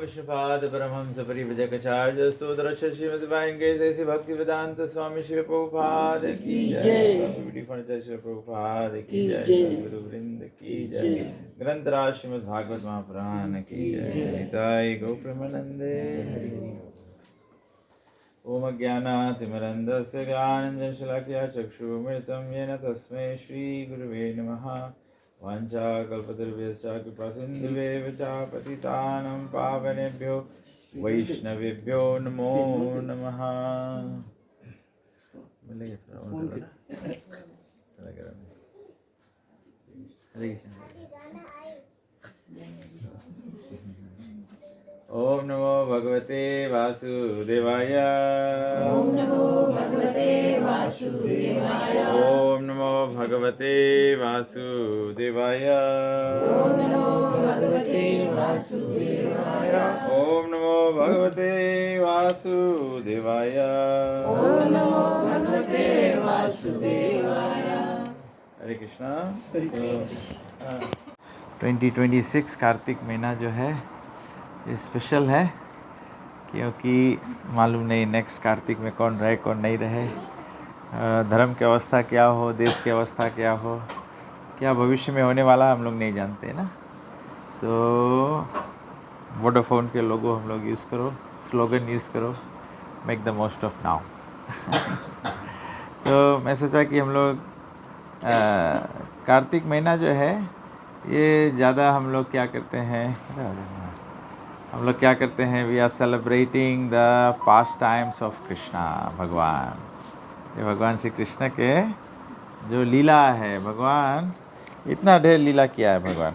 विष्णुपाद परमहंस परिव्रजकाचार्य स्तोत्र श्रीमद् जैसे भक्ति वेदांत स्वामी श्री प्रभुपाद की जय, श्री प्रभुपाद की जय, गुरु वृंद की जय, ग्रंथराज श्रीमद् भागवत महापुराण की जय, निताय गौ प्रेमानंदे। ओम ज्ञानातिमिरन्धस्य ज्ञानाञ्जनशलाकया चक्षुरुन्मिलितं येन तस्मै श्रीगुरुवे नमः। वाञ्छाकल्पतरुभ्यश्च कृपासिन्धुभ्येव च पतितानां पावनेभ्यो वैष्णवेभ्यो नमो नमः। ओम नमो भगवते वासुदेवाय। ओम नमो भगवते वासुदेवाय। ओम नमो भगवते वासुदेवाय। ओम नमो भगवते वासुदेवाय। ओम नमो भगवते वासुदेवाय। ओम नमो भगवते वासुदेवाय। हरे कृष्णा। 2026 कार्तिक महीना जो है ये स्पेशल है, क्योंकि मालूम नहीं नेक्स्ट कार्तिक में कौन रहे कौन नहीं रहे, धर्म की अवस्था क्या हो, देश की अवस्था क्या हो, क्या भविष्य में होने वाला हम लोग नहीं जानते ना। तो वोडाफोन के लोगो हम लोग यूज़ करो, स्लोगन यूज़ करो, make the most of now. तो मैं सोचा कि हम लोग कार्तिक महीना जो है ये ज़्यादा हम लोग क्या करते हैं, we are celebrating the pastimes of Krishna. भगवान, ये भगवान श्री कृष्ण के जो लीला है, भगवान इतना ढेर लीला किया है भगवान।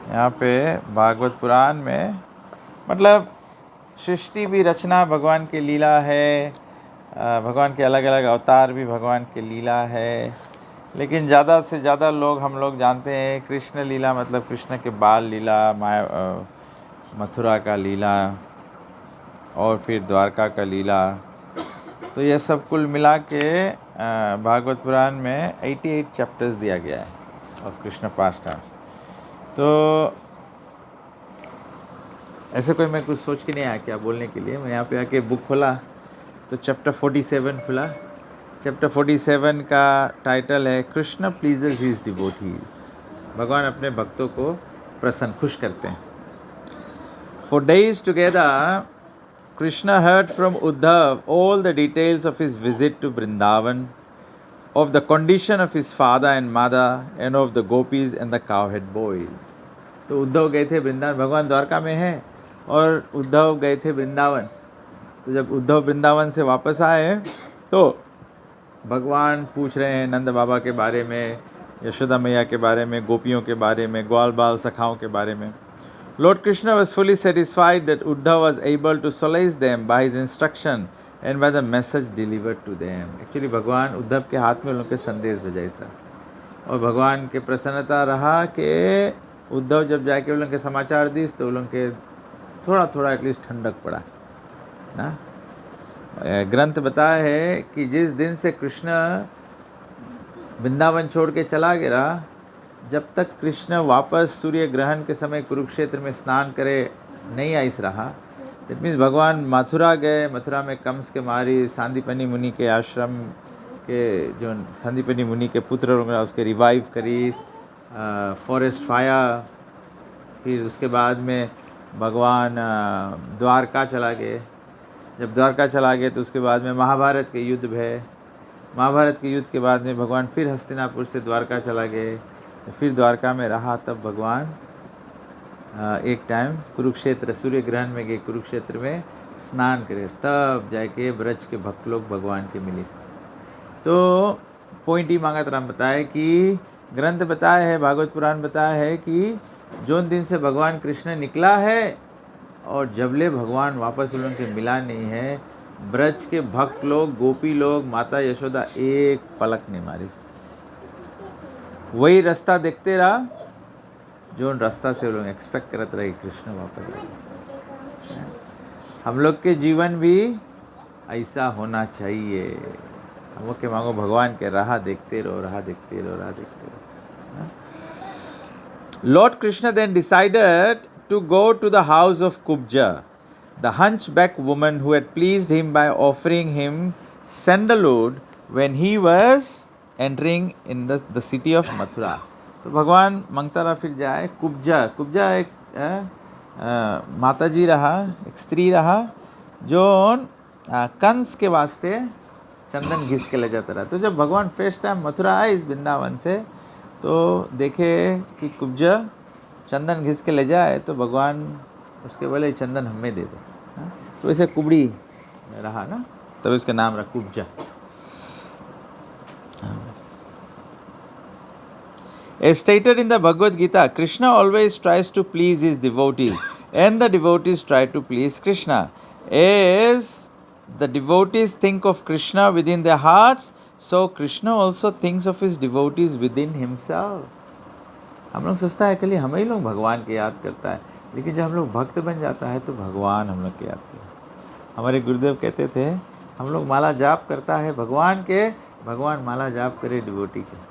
यहाँ पे भागवत पुराण में मतलब सृष्टि भी रचना भगवान की लीला है, भगवान के अलग अलग अवतार भी भगवान की लीला है, लेकिन ज़्यादा से ज़्यादा लोग हम लोग जानते हैं कृष्ण लीला मतलब कृष्ण के बाल लीला, मथुरा का लीला और फिर द्वारका का लीला। तो ये सब कुल मिला के भागवत पुराण में 88 चैप्टर्स दिया गया है ऑफ कृष्ण पास्ट टाइम्स। तो ऐसे कोई मैं कुछ सोच के नहीं आया क्या बोलने के लिए, मैं यहाँ पे आके बुक खोला तो चैप्टर 47 खुला। चैप्टर 47 का टाइटल है कृष्ण प्लीजेस हिज डिवोटीज। भगवान अपने भक्तों को प्रसन्न खुश करते हैं। For days together, Krishna heard from Uddhav all the details of his visit to Vrindavan, of the condition of his father and mother, and of the gopis and the cowhead boys. तो उद्धव गए थे वृंदावन, भगवान द्वारका में है और उद्धव गए थे वृंदावन। तो जब उद्धव वृंदावन से वापस आए तो भगवान पूछ रहे हैं नंद बाबा के बारे में, यशोदा मैया के बारे में, गोपियों के बारे में, ग्वाल बाल सखाओं के बारे में। Lord Krishna was fully satisfied that Uddhav was able to solace them by his instruction and by the message delivered to them. Actually भगवान उद्धव के हाथ में उनके संदेश भेजा था और भगवान के प्रसन्नता रहा कि उद्धव जब जाके उनके समाचार दी तो उनके थोड़ा थोड़ा एटलीस्ट ठंडक पड़ा ना। ग्रंथ बताया है कि जिस दिन से कृष्ण वृंदावन छोड़ के चला गया, जब तक कृष्ण वापस सूर्य ग्रहण के समय कुरुक्षेत्र में स्नान करे नहीं आइस रहा। दैट मीन्स भगवान मथुरा गए, मथुरा में कंस के मारी, सांदीपनि मुनि के आश्रम के जो सांदीपनि मुनि के पुत्र होंगे उसके रिवाइव करी, फॉरेस्ट फायर। फिर उसके बाद में भगवान द्वारका चला गए। जब द्वारका चला गए तो उसके बाद में महाभारत के युद्ध भय, महाभारत के युद्ध के बाद में भगवान फिर हस्तिनापुर से द्वारका चला गए। फिर द्वारका में रहा, तब भगवान एक टाइम कुरुक्षेत्र सूर्य ग्रहण में गए, कुरुक्षेत्र में स्नान करे, तब जाके ब्रज के भक्त लोग भगवान के मिले। तो पॉइंट ही मांगा तरह बताए कि ग्रंथ बताया है, भागवत पुराण बताया है कि जो दिन से भगवान कृष्ण निकला है और जबले भगवान वापस उन लोगों के मिला नहीं है, ब्रज के भक्त लोग, गोपी लोग, माता यशोदा एक पलक नहीं मारी। वही रास्ता देखते रहा जो उन रास्ता से लोग एक्सपेक्ट करते रहे कृष्ण वापस आए। हम लोग के जीवन भी ऐसा होना चाहिए। हम लोग के मांगो भगवान के राह देखते रहो, राह देखते रहो, राह देखते रहो। Lord Krishna then decided to go to the house of Kubja, the hunchback woman who had pleased him by offering him sandalwood when he was entering in the city of Mathura. तो भगवान मांगता रहा फिर जाए कुब्जा। कुब्जा एक माता जी रहा, एक स्त्री रहा जो कंस के वास्ते चंदन घिस के ले जाता रहा। तो जब भगवान फर्स्ट टाइम मथुरा आए इस वृंदावन से, तो देखे कि कुब्जा चंदन घिस के ले जाए, तो भगवान उसके बोले चंदन हमें दे दो। तो ऐसे कुबड़ी रहा ना, तब इसका नाम रहा Kubja. As stated in the Bhagavad Gita, Krishna always tries to please his devotees, and the devotees try to please Krishna. As the devotees think of Krishna within their hearts, so Krishna also thinks of his devotees within himself. हम लोग सोचता है कि हम ही लोग भगवान के याद करता है, लेकिन जब हम लोग भक्त बन जाता है तो भगवान हम लोग के याद करता है। हमारे गुरुदेव कहते थे, हम लोग माला जाप करता है भगवान के, भगवान माला जाप करे डिवोटी के।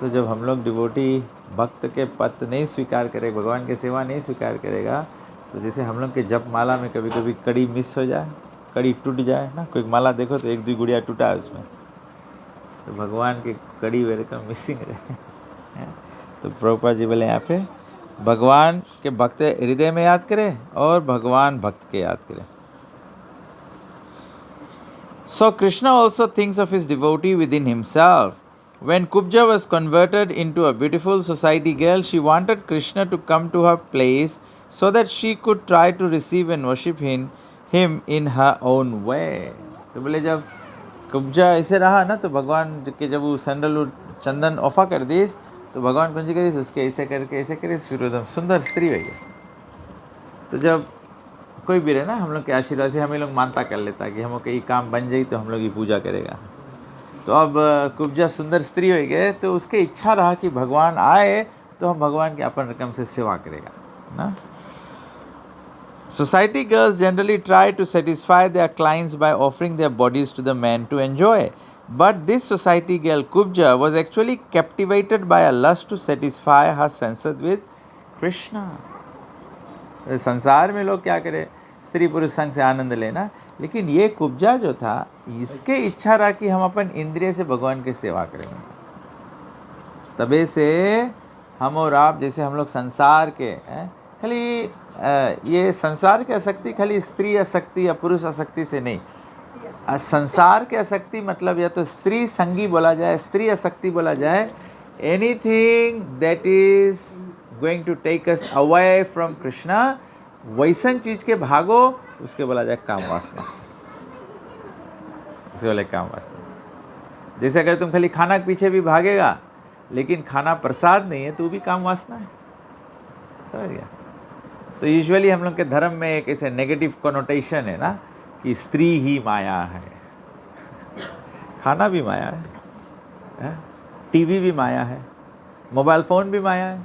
तो जब हम लोग डिवोटी भक्त के पद नहीं स्वीकार करेगा, भगवान की सेवा नहीं स्वीकार करेगा, तो जैसे हम लोग के जप माला में कभी कभी कड़ी मिस हो जाए, कड़ी टूट जाए ना, कोई माला देखो तो एक दो गुड़िया टूटा है उसमें, तो भगवान की कड़ी वेरे का मिसिंग रहे। तो प्रभुपाद जी बोले यहाँ पे भगवान के भक्त हृदय में याद करें और भगवान भक्त के याद करें। So Krishna also thinks of his devotee within himself. When Kubja was converted into a beautiful society girl, she wanted Krishna to come to her place so that she could try to receive and worship him in her own way. तो बोले जब कुब्जा ऐसे रहा ना, तो भगवान के जब वो सैंडल चंदन ऑफा कर दी, तो भगवान कौन सी करी, उसके ऐसे करके ऐसे करे, फिर एकदम सुंदर स्त्री हुई है। तो जब कोई भी रहे ना, हम लोग के आशीर्वाद से हमें लोग मानता कर लेता कि हम कहीं काम बन जाए तो हम लोग की पूजा करेगा। तो अब कुब्जा सुंदर स्त्री हो गए, तो उसके इच्छा रहा कि भगवान आए तो हम भगवान के अपन रकम से सेवा करेगा ना। Society girls generally try to satisfy their clients by offering their bodies to the men to enjoy. But this society girl, Kubja, was actually captivated by a lust to satisfy her senses with Krishna. संसार में लोग क्या करें, स्त्री पुरुष संग से आनंद लेना, लेकिन ये कुब्जा जो था, इसके इच्छा रहा कि हम अपन इंद्रिय से भगवान की सेवा करेंगे। तबे से हम और आप जैसे हम लोग संसार के खाली ये संसार की आसक्ति खाली स्त्री आसक्ति या पुरुष आसक्ति से नहीं, संसार की आसक्ति मतलब या तो स्त्री संगी बोला जाए, स्त्री आसक्ति बोला जाए, anything that is going to take us away from Krishna, वैसन चीज के भागो, उसके बोला जाए काम वासना। उसके बोले काम वासना। जैसे अगर तुम खाली खाना के पीछे भी भागेगा लेकिन खाना प्रसाद नहीं है तो भी काम वासना है, समझ गया। तो यूजुअली हम लोग के धर्म में एक ऐसे नेगेटिव कोनोटेशन है ना कि स्त्री ही माया है, खाना भी माया है, टीवी भी माया है, मोबाइल फ़ोन भी माया है।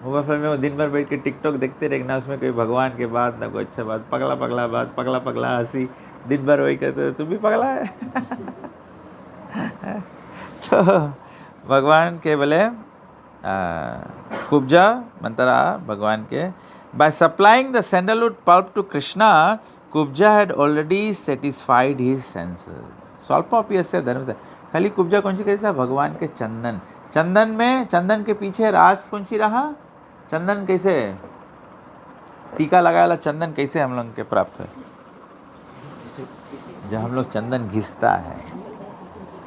मोबाइल फ़ोन में वो दिन भर बैठ के टिकटॉक देखते रहेंगे ना, उसमें कोई भगवान के बात ना कोई अच्छा बात, पगला पगला बात, पगला पगला हंसी, दिन भर वही कहते तुम भी पगला है। तो भगवान के बोले कुब्जा मंत्रा भगवान के, by supplying the sandalwood pulp to Krishna, Kubja had already satisfied his senses. स्वल्पोप्यस्य धर्म से खाली कुब्जा कौन सी कैसा, भगवान के चंदन, चंदन में चंदन के पीछे रास कौन सी रहा, चंदन कैसे टीका लगाया, चंदन कैसे हम लोग के प्राप्त है, जब हम लोग चंदन घिसता है।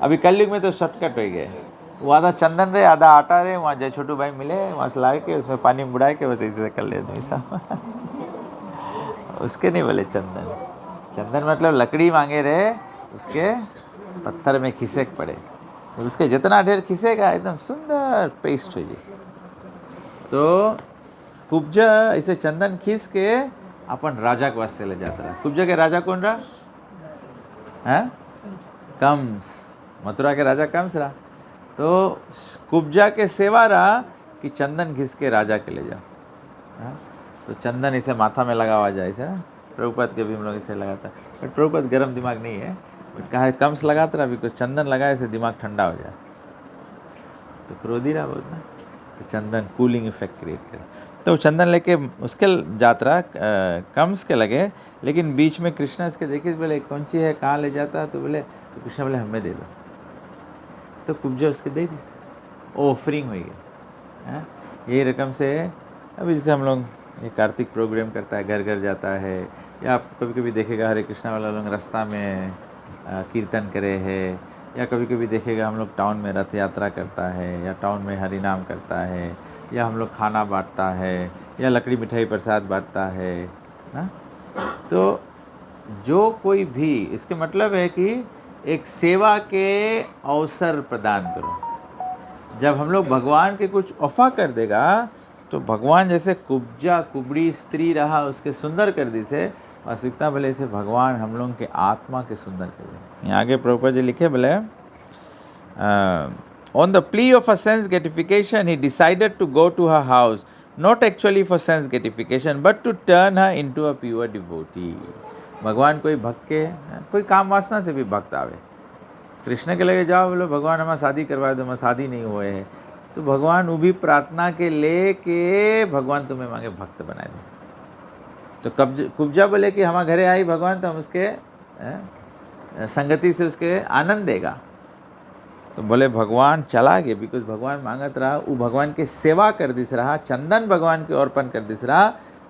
अभी कलयुग में तो शॉर्टकट हो गए, वो आधा चंदन रहे आधा आटा रहे, वहाँ जय छोटू भाई मिले, वहाँ से ला के उसमें पानी बुढ़ा के बस ऐसे कर ले ऐसा। उसके नहीं बोले चंदन, चंदन मतलब लकड़ी मांगे रहे, उसके पत्थर में खिसेक पड़े, उसके जितना ढेर खिसेगा एकदम सुंदर पेस्ट हो जाए। तो कुब्जा इसे चंदन खींच के अपन राजा के वास्ते ले जाता रहा। कुब्जा के राजा कौन रहा है? कंस, मथुरा के राजा कंस रहा। तो कुब्जा के सेवा रहा कि चंदन घिस के राजा के ले जाओ। हाँ? तो चंदन इसे माथा में लगा हुआ जाए, इसे प्रभुपद के भी हम लोग इसे लगाता है, बट प्रभुपद गर्म दिमाग नहीं है, बट कहा कंस लगाता रहा, बिकॉज चंदन लगाए इसे दिमाग ठंडा हो जाए। तो क्रोधी रहा बहुत ना, तो चंदन कूलिंग इफेक्ट क्रिएट करे। तो चंदन लेके उसके जात रहा कंस के लगे, लेकिन बीच में कृष्णा इसके देखे, बोले कौन सी है, कहाँ ले जाता? तो बोले, तो कृष्णा बोले हमें दे दो। तो कुब्जा उसके दे दी, ऑफरिंग हुई है। यही रकम से अभी जैसे हम लोग ये कार्तिक प्रोग्राम करता है, घर घर जाता है, या आप कभी कभी देखेगा हरे कृष्णा वाला लोग रास्ता में कीर्तन करे है, या कभी कभी देखेगा हम लोग टाउन में रथ यात्रा करता है, या टाउन में हरि नाम करता है, या हम लोग खाना बांटता है, या लकड़ी मिठाई प्रसाद बांटता है ना। तो जो कोई भी, इसके मतलब है कि एक सेवा के अवसर प्रदान करो। जब हम लोग भगवान के कुछ ऑफर कर देगा, तो भगवान जैसे कुब्जा कुबड़ी स्त्री रहा उसके सुंदर कर दी से, वास्तविकता बोले इसे भगवान हम लोग के आत्मा के सुंदर कर दे। यहाँ आगे प्रभुपाद जी लिखे बोले, on the plea of a sense gratification he decided to go to her house, not actually for sense gratification but to turn her into a pure devotee. भगवान कोई भक्त के, कोई काम वासना से भी भक्त आवे, कृष्ण के लगे जाओ, बोलो भगवान हमारा शादी करवा दो, हमारा शादी नहीं हुए है, तो भगवान वो भी प्रार्थना के लेके भगवान तुम्हें मांगे भक्त बनाए दे। तो कुब्जा बोले कि हमारे घरे आई भगवान, तो हम उसके संगति से उसके आनंद देगा। तो बोले भगवान चला गया, बिकॉज भगवान मांगत रहा, वो भगवान के सेवा कर दिस रहा, चंदन भगवान के अर्पण कर दिस रहा।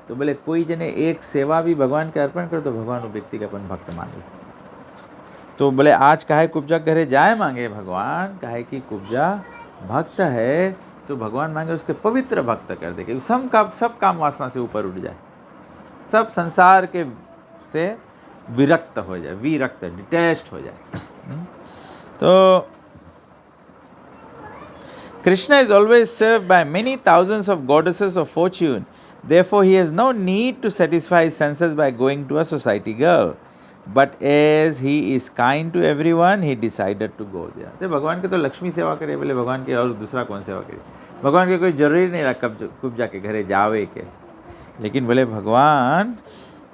तो बोले कोई जने एक सेवा भी भगवान के अर्पण कर, तो भगवान वो व्यक्ति का अपन भक्त मान ले। तो बोले आज काहे कुब्जा घरे जाए मांगे भगवान, काहे कि कुब्जा भक्त है, तो भगवान मांगे उसके पवित्र भक्त कर दे कि सब काम वासना से ऊपर उठ जाए, सब संसार के से विरक्त हो जाए, विरक्त डिटैच्ड हो जाए। तो Krishna is always served by many thousands of goddesses of fortune. Therefore, he has no need to satisfy his senses by going to a society girl. But as he is kind to everyone, he decided to go there. तो भगवान के तो लक्ष्मी सेवा करे, बोले भगवान के और दूसरा कौन सेवा करे? भगवान के कोई जरूरी नहीं रहा कुब्जा के घरे जावे के, लेकिन बोले भगवान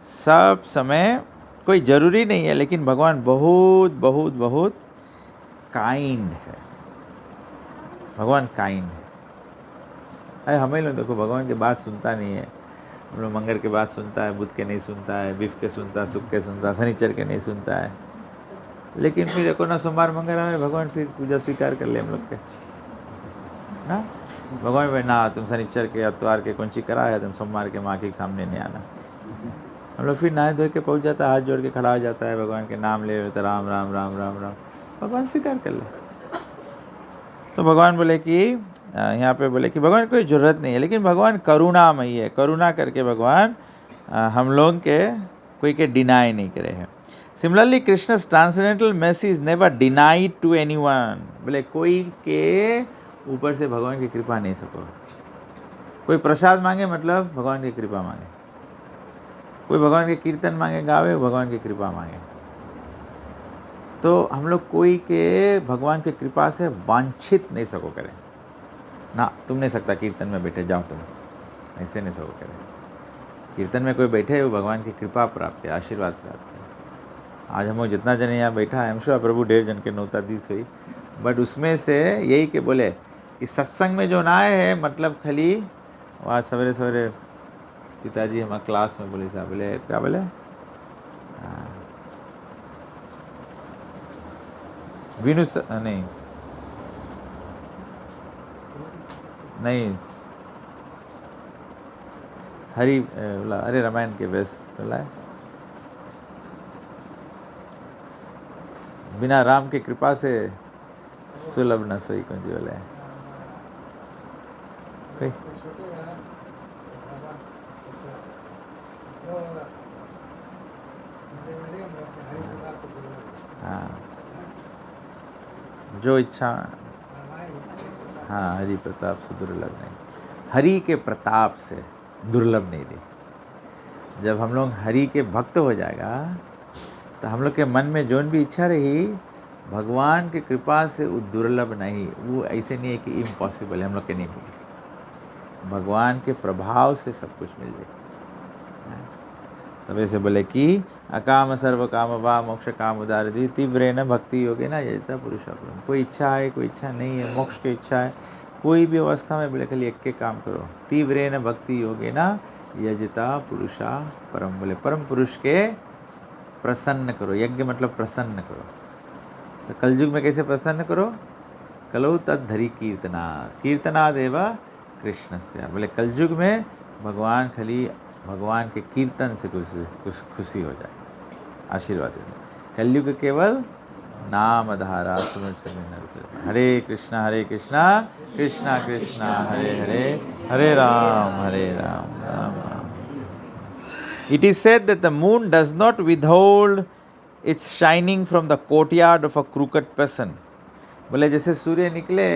सब समय कोई जरूरी नहीं है, लेकिन भगवान बहुत बहुत बहुत काइंड है। भगवान काइंड है। अरे हमें लोग देखो भगवान की बात सुनता नहीं है, हम लोग मंगल के बात सुनता है, बुध के नहीं सुनता है, बीफ के सुनता है, सुख के सुनता है, शनिचर के नहीं सुनता है, लेकिन फिर एको ना सोमवार मंगल आए भगवान फिर पूजा स्वीकार कर ले हम लोग के ना। भगवान भाई ना तुम शनिचर के अतवार के कौन सी करा है, तुम सोमवार के माँ के सामने नहीं आना। हम लोग फिर नहाए धोए के पहुँच जाता है, हाथ जोड़ के खड़ा हो जाता है, भगवान के नाम ले तो राम राम राम राम राम, भगवान स्वीकार कर ले। तो भगवान बोले कि यहाँ पे बोले कि भगवान कोई ज़रूरत नहीं है, लेकिन भगवान करुणामयी है, करुणा करके भगवान हम लोग के कोई के डिनाई नहीं करे हैं। Similarly Krishna's transcendental mercy is never denied to anyone। बोले कोई के ऊपर से भगवान की कृपा नहीं सको। कोई प्रसाद मांगे मतलब भगवान की कृपा मांगे, कोई भगवान के कीर्तन मांगे गावे भगवान की कृपा मांगे। तो हम लोग कोई के भगवान की कृपा से वांछित नहीं सको करें ना। तुम नहीं सकता कीर्तन में बैठे जाओ, तुम ऐसे नहीं सको करें। कीर्तन में कोई बैठे वो भगवान की कृपा प्राप्त है, आशीर्वाद प्राप्त है। आज हम लोग जितना जन यहाँ बैठा है, हम श्योर प्रभु 1.5 जन के नौता दिस हुई, बट उसमें से यही के बोले कि सत्संग में जो ना आए हैं, मतलब खाली वहाँ सवेरे सवेरे पिताजी हमारे क्लास में बोले साहब, बोले क्या बोले, विनु नहीं नहीं हरि बोला, अरे रामायण के बेस बोला है, बिना राम की कृपा से सुलभ न सोई कौन जी बोला है कोई। हाँ जो इच्छा, हाँ, हरि प्रताप से दुर्लभ नहीं, हरि के प्रताप से दुर्लभ नहीं रही। जब हम लोग हरि के भक्त हो जाएगा तो हम लोग के मन में जो भी इच्छा रही, भगवान की कृपा से वो दुर्लभ नहीं, वो ऐसे नहीं है कि इम्पॉसिबल है, हम लोग के नहीं मिले, भगवान के प्रभाव से सब कुछ मिल जाए। तब ऐसे बोले कि अकाम सर्व काम वा मोक्ष काम उदारदी तीव्रेण भक्ति योगे ना यजता पुरुषापरम। कोई इच्छा है, कोई इच्छा नहीं है, मोक्ष की इच्छा है, कोई भी अवस्था में बोले खाली एक के काम करो, तीव्रेण भक्ति योगे ना यजता पुरुषा परम। बोले परम पुरुष के प्रसन्न करो, यज्ञ मतलब प्रसन्न करो। तो कलयुग में कैसे प्रसन्न करो? कलौ तद्धरि कीर्तना कीर्तनादेव कृष्णस्य। बोले कलयुग में भगवान खाली भगवान के कीर्तन से कुछ खुशी हो जाए, आशीर्वाद दें। कलयुग केवल नाम धारा सुमिर से हरे कृष्णा कृष्णा कृष्णा हरे हरे, हरे Ram Ram Ram. It is said that the moon does not withhold its shining from the courtyard of a crooked person. बोले जैसे सूर्य निकले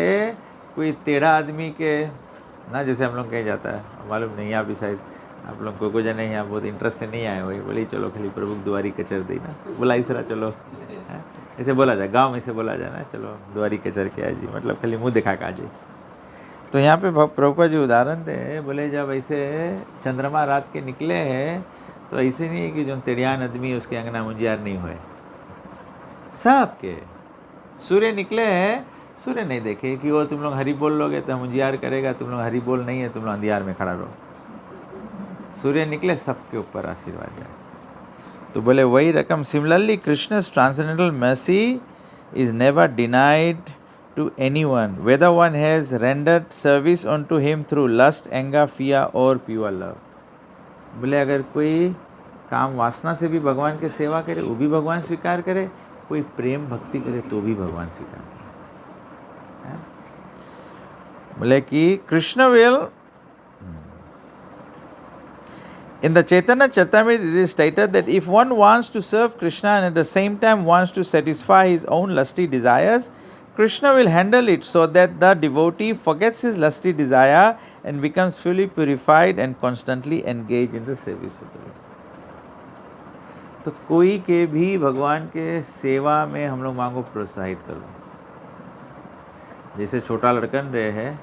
कोई टेढ़ा आदमी के ना, जैसे हम लोग कहीं जाता है, मालूम नहीं यहाँ भी शायद आप लोग को जने यहाँ बहुत इंटरेस्ट से नहीं आए हुए, बोले चलो खाली प्रभु द्वारी कचर दी ना, बोला इस तरह चलो, ऐसे बोला जाए, गांव में से बोला जाए ना, चलो द्वारी कचर के आ जी, मतलब खाली मुँह दिखा के आ जाए। तो यहाँ पे प्रभुपाद जी उदाहरण दे, बोले जब ऐसे चंद्रमा रात के निकले हैं तो ऐसे नहीं है कि जो टेढ़ियान आदमी उसके अंगना मुंजियार नहीं हुए, सबके सूर्य निकले हैं, सूर्य नहीं देखे कि वो तुम लोग हरि बोल लोगे तो मुंजियार करेगा, तुम लोग हरि बोल नहीं है, तुम लोग अंधियार में खड़ा रहो। सूर्य निकले सबके ऊपर आशीर्वाद जाए। तो बोले वही रकम similarly Krishna's transcendental mercy is never denied to anyone whether one has rendered service unto him through lust, anger, fear or pure love. बोले अगर कोई काम वासना से भी भगवान की सेवा करे वो भी भगवान स्वीकार करे, कोई प्रेम भक्ति करे तो भी भगवान स्वीकार करे। बोले कि Krishna will in the Chaitanya Charitamrita it is stated that if one wants to serve Krishna and at the same time wants to satisfy his own lusty desires, Krishna will handle it so that the devotee forgets his lusty desire and becomes fully purified and constantly engaged in the service of the Lord. तो कोई के भी भगवान के सेवा में हम लोग मांगो प्रोत्साहित कर दो। जैसे छोटा लड़कन रहे है,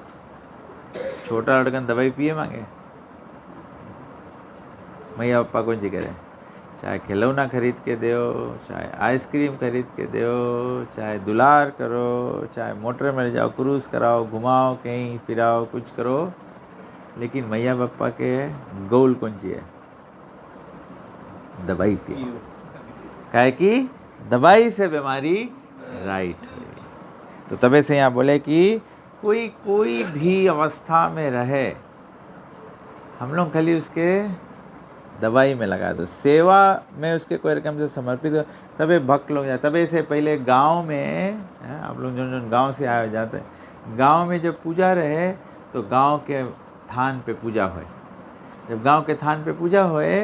छोटा लड़कन दवाई पिए मांगे, मैया पापा कौन सी करें, चाहे खिलौना खरीद के दो, चाहे आइसक्रीम खरीद के दो, चाहे दुलार करो, चाहे मोटर में ले जाओ, क्रूज़ कराओ, घुमाओ, कहीं फिराओ, कुछ करो, लेकिन मैया पापा के गोल कौन सी है? दवाई पियो। काहे कि दवाई से बीमारी राइट है। तो तबे से यहाँ बोले कि कोई भी अवस्था में रहे, हम लोग खाली उसके दवाई में लगा दो, सेवा में उसके कोई रकम से समर्पित हो, तबे भक्त लोग जाते। तबे से पहले गांव में, आप लोग जो गांव से आए जाते हैं, गांव में जब पूजा रहे तो गांव के थान पे पूजा होए। जब गांव के थान पे पूजा होए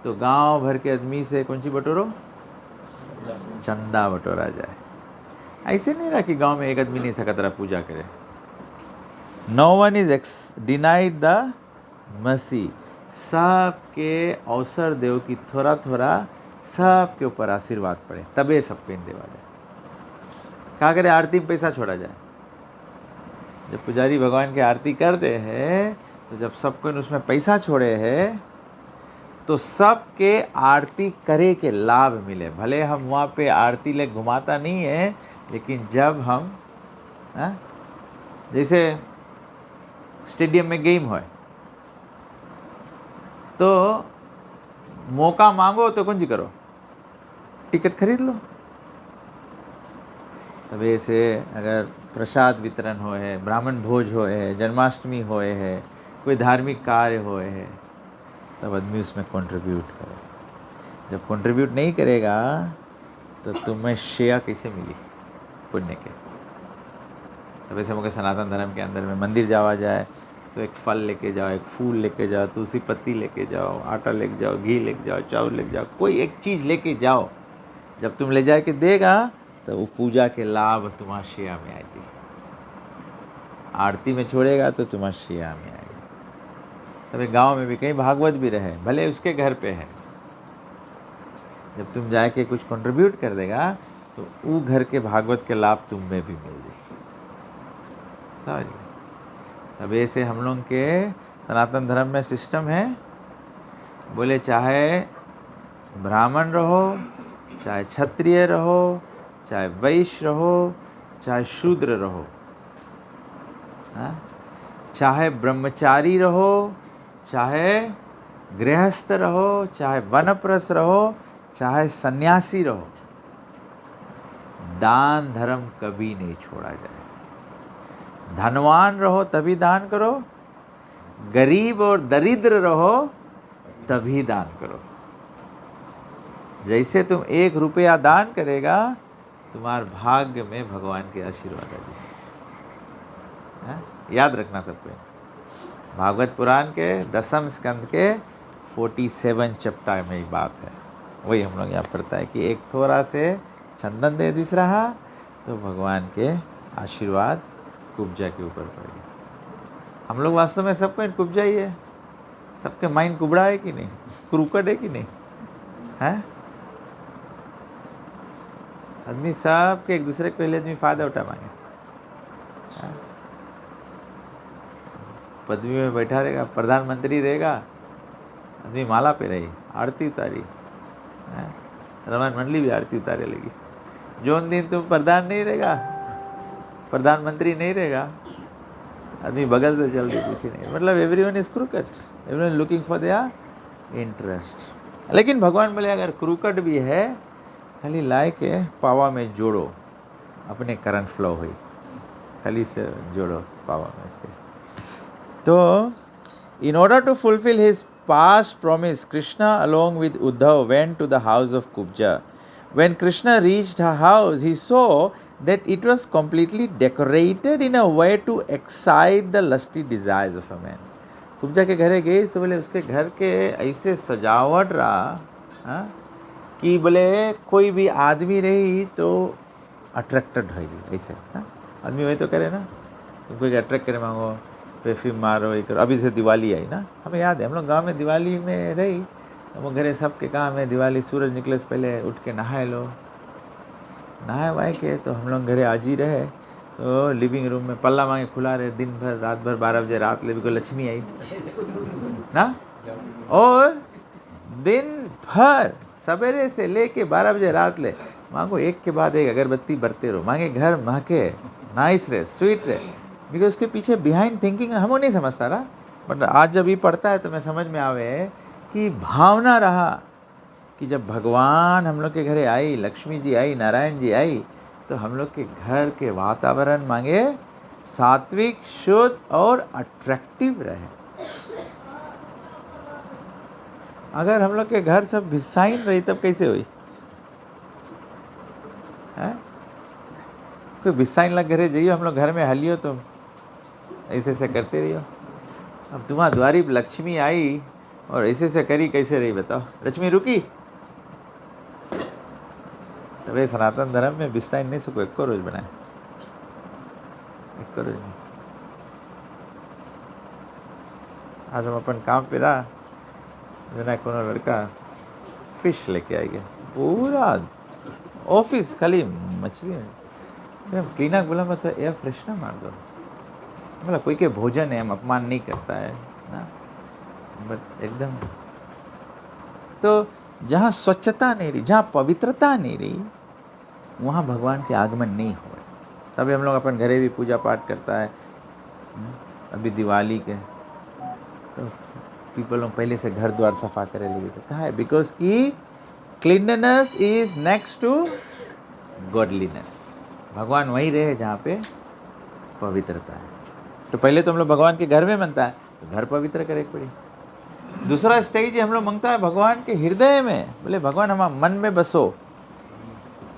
तो गांव भर के आदमी से कौन सी बटोरो? चंदा बटोरा जाए। ऐसे नहीं रहा कि गांव में एक आदमी नहीं सकता रहा पूजा करे। No one is denied the mercy. सबके अवसर देव की थोड़ा थोड़ा सबके ऊपर आशीर्वाद पड़े, तबे सबको इन देवा जाए। क्या करे? आरती में पैसा छोड़ा जाए। जब पुजारी भगवान की आरती करते हैं तो जब सबको उसमें पैसा छोड़े हैं तो सबके आरती करे के लाभ मिले। भले हम वहाँ पे आरती ले घुमाता नहीं है, लेकिन जब हम जैसे स्टेडियम में गेम हो तो मौका मांगो तो कौन सी करो? टिकट खरीद लो। तब ऐसे अगर प्रसाद वितरण होए है, ब्राह्मण भोज होए है, जन्माष्टमी होए है, कोई धार्मिक कार्य होए है, तब आदमी उसमें कंट्रीब्यूट करे। जब कंट्रीब्यूट नहीं करेगा तो तुम्हें शेयर कैसे मिली पुण्य के? तब ऐसे मुझे सनातन धर्म के अंदर में मंदिर जावा जाए तो एक फल लेके जाओ, एक फूल लेके जाओ, तुलसी पत्ती लेके जाओ, आटा लेके जाओ, घी लेके जाओ, चावल लेके जाओ, कोई एक चीज़ लेके जाओ। जब तुम ले जाके देगा तो वो पूजा के लाभ तुम्हारे शेया में आएगी। आरती में छोड़ेगा तो तुम्हारे शेया में आएगा। तभी गांव में भी कहीं भागवत भी रहे, भले उसके घर पे है, जब तुम जाके कुछ कंट्रीब्यूट कर देगा तो वो घर के भागवत के लाभ तुम में भी मिल जाएगी। समझ गए? अब ऐसे हम लोग के सनातन धर्म में सिस्टम है, बोले चाहे ब्राह्मण रहो, चाहे क्षत्रिय रहो, चाहे वैश्य रहो, चाहे शूद्र रहो, हाँ? चाहे ब्रह्मचारी रहो, चाहे गृहस्थ रहो, चाहे वनप्रस्थ रहो, चाहे सन्यासी रहो, दान धर्म कभी नहीं छोड़ा जाए। धनवान रहो तभी दान करो, गरीब और दरिद्र रहो तभी दान करो। जैसे तुम 1 रुपया दान करेगा, तुम्हारे भाग्य में भगवान के आशीर्वाद आ जाए। याद रखना सबको। भागवत पुराण के 10वें स्कंद के 47 चैप्टर में एक बात है, वही हम लोग यहाँ पढ़ता है कि एक थोड़ा से चंदन दे दिस रहा तो भगवान के आशीर्वाद कुब्जा के ऊपर पड़ेगा। हम लोग वास्तव में सबको कुब्जा ही है, सबके माइंड कुबड़ा है कि नहीं, क्रूकड है कि नहीं है? आदमी सब के एक दूसरे के पहले आदमी फायदा उठा मांगे। पदवी में बैठा रहेगा, प्रधानमंत्री रहेगा, आदमी माला पे रही, आरती उतारी, रमन मंडली भी आरती उतारे लगी। जो दिन तुम प्रधान नहीं रहेगा, प्रधानमंत्री नहीं रहेगा, आदमी बगल से चल रही, कुछ ही नहीं। मतलब everyone is crooked, everyone looking for their interest. लेकिन भगवान बोले अगर क्रूकड भी है, खाली लाए के पावा में जोड़ो, अपने करंट फ्लो हुई, खाली से जोड़ो पावा में इसके। तो in order to fulfill his past promise, Krishna along with Uddhav went to the house of Kubja. When Krishna reached her house, he saw that it was completely decorated in a way to excite the lusty desires of a man. Kubja के घरे गई तो बोले उसके घर के ऐसे सजावट रहा, हाँ, कि बोले कोई भी आदमी रही तो अट्रैक्टेड होगी ऐसे। हाँ, आदमी वही तो करे ना, कोई अट्रैक्ट करे, मांगो परफ्यूम मारो, ये करो। अभी से दिवाली आई ना, हमें याद है हम लोग गांव में दिवाली में रही, वो घरे सबके काम है, दिवाली सूरज निकले से पहले उठ के नहाए लो, नहाए वाए के तो हम लोग घरे आज ही रहे तो लिविंग रूम में पल्ला मांगे खुला रहे दिन भर, रात भर 12 बजे रात ले को लक्ष्मी आई ना, और दिन भर सवेरे से लेके 12 बजे रात ले मांगो, एक के बाद एक अगरबत्ती बरते रहो, मांगे घर महके, नाइस रहे, स्वीट रहे। बिकॉज उसके पीछे बिहाइंड थिंकिंग हम वो नहीं समझता रहा, बट आज जब ये पढ़ता है तो मैं समझ में आवे कि भावना रहा कि जब भगवान हम लोग के घरे आई, लक्ष्मी जी आई, नारायण जी आई, तो हम लोग के घर के वातावरण मांगे सात्विक, शुद्ध और अट्रैक्टिव रहे। अगर हम लोग के घर सब भिसाइन रही तब कैसे हुई है? कोई भिसाइन लग घरे जाइयो, हम लोग घर में हलियो तो ऐसे ऐसे करते रहियो। अब तुम्हारा द्वारी लक्ष्मी आई और ऐसे ऐसे करी, कैसे रही बताओ? लक्ष्मी रुकी? अरे सनातन धर्म में भिसाइन नहीं सको, एक रोज बनाए, एक रोज नहीं। आज हम अपन काम पे रहा, जना कोनो लड़का फिश लेके आई गया, पूरा ऑफिस खाली मछली है। क्लीनर बोला मैं तो एयर फ्रेशनर मार दो, मतलब कोई के भोजन है, हम अपमान नहीं करता है ना, बट एकदम तो जहाँ स्वच्छता नहीं रही, जहाँ पवित्रता नहीं रही, वहाँ भगवान के आगमन नहीं हो। तभी हम लोग अपन घरे भी पूजा पाठ करता है। अभी दिवाली के तो पीपल लोग पहले से घर द्वार सफा करे लगे से, कहा है? बिकॉज की cleanliness is next to godliness. भगवान वहीं रहे जहाँ पे पवित्रता है। तो पहले तो हम लोग भगवान के घर में मनता है तो घर पवित्र करे पड़ी। दूसरा स्टेज हम लोग मांगता है भगवान के हृदय में, बोले भगवान हमारे मन में बसो,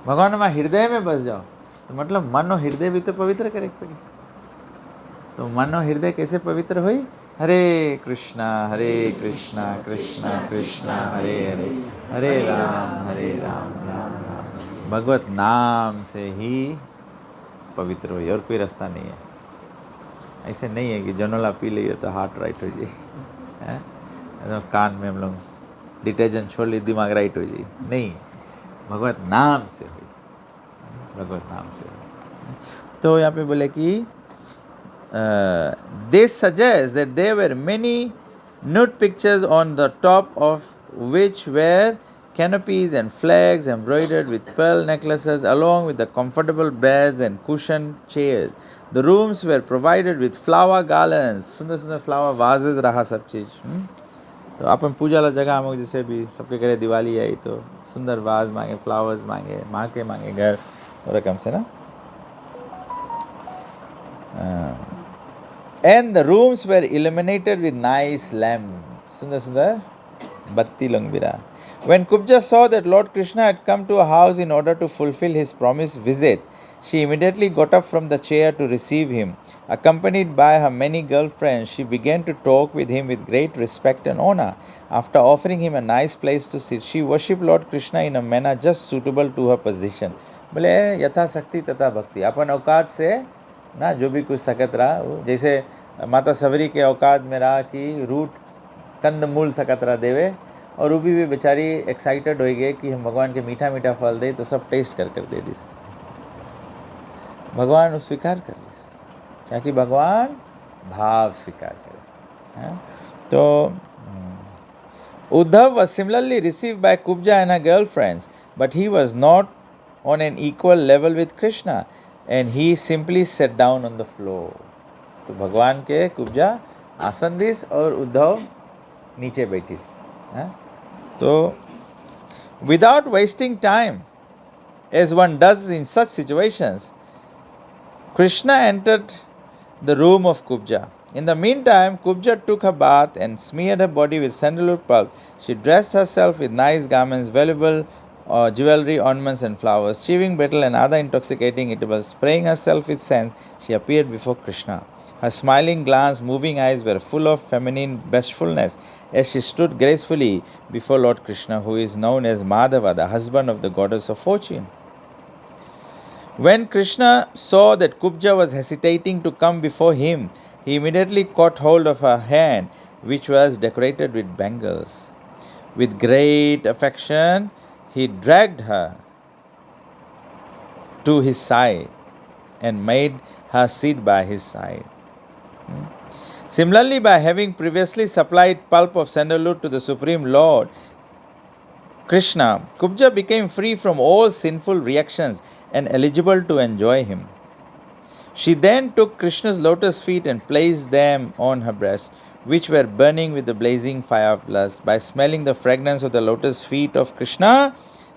भगवान हमारे हृदय में बस जाओ। तो मतलब मन और हृदय भी तो पवित्र करे पड़ी। तो मन और हृदय कैसे पवित्र हुई? हरे कृष्णा कृष्णा कृष्णा हरे हरे, हरे राम राम राम। भगवत नाम से ही पवित्र हो, और कोई रास्ता नहीं है। ऐसे नहीं है कि जनोला पी लिए तो हार्ट राइट हो जाए, एकदम कान में हम लोग डिटर्जेंट छोड़ लिए दिमाग राइट हो जाए, नहीं, भगवत नाम से हुई, भगवत नाम से हुई। तो यहाँ पे बोले कि this suggests that there were many nude pictures on the top of which were canopies and flags embroidered with pearl necklaces along with the comfortable beds and cushioned chairs. The rooms were provided with flower garlands, सुंदर सुंदर flower vases रहा सब चीज़। तो अपन पूजा वाला जगह हम जैसे भी सबके घरे दिवाली आई तो सुंदर वाज मांगे, फ्लावर्स मांगे, माँ के मांगे घर और रकम से ना। And the rooms were illuminated with nice lamps. Sundar Sundar Batti Langbira. When Kubja saw that Lord Krishna had come to a house in order to fulfill his promised visit, she immediately got up from the chair to receive him. Accompanied by her many girlfriends, she began to talk with him with great respect and honor. After offering him a nice place to sit, she worshipped Lord Krishna in a manner just suitable to her position. बोले यथा शक्ति तथा भक्ति, अपन औकात से ना जो भी कुछ सकत रहा, जैसे माता सबरी के औकात में रहा कि रूट कंद मूल सकत रहा देवे, और वो भी बेचारी एक्साइटेड हो गए कि हम भगवान के मीठा मीठा फल दे, तो सब टेस्ट कर दे दिस, भगवान उस स्वीकार कर दिस, क्या कि भगवान भाव स्वीकार करे। तो Uddhav was similarly received by Kubja and her girlfriends, but he was not on an equal level with Krishna, and he simply sat down on the floor. तो भगवान के कुब्जा आसन दिस और उद्धव नीचे बैठी। तो without wasting time, as one does in such situations, Krishna entered the room of Kubja. In the meantime, Kubja took her bath and smeared her body with sandalwood pulp. She dressed herself with nice garments, valuable jewelry, ornaments, and flowers. Chewing betel and other intoxicating eatables, spraying herself with scent, she appeared before Krishna. Her smiling glance, moving eyes were full of feminine bashfulness as she stood gracefully before Lord Krishna, who is known as Madhava, the husband of the goddess of fortune. When Krishna saw that Kubja was hesitating to come before him, he immediately caught hold of her hand, which was decorated with bangles. With great affection, he dragged her to his side and made her sit by his side. Similarly, by having previously supplied pulp of sandalwood to the Supreme Lord Krishna, Kubja became free from all sinful reactions and eligible to enjoy him. She then took Krishna's lotus feet and placed them on her breast, which were burning with the blazing fire of lust. By smelling the fragrance of the lotus feet of Krishna,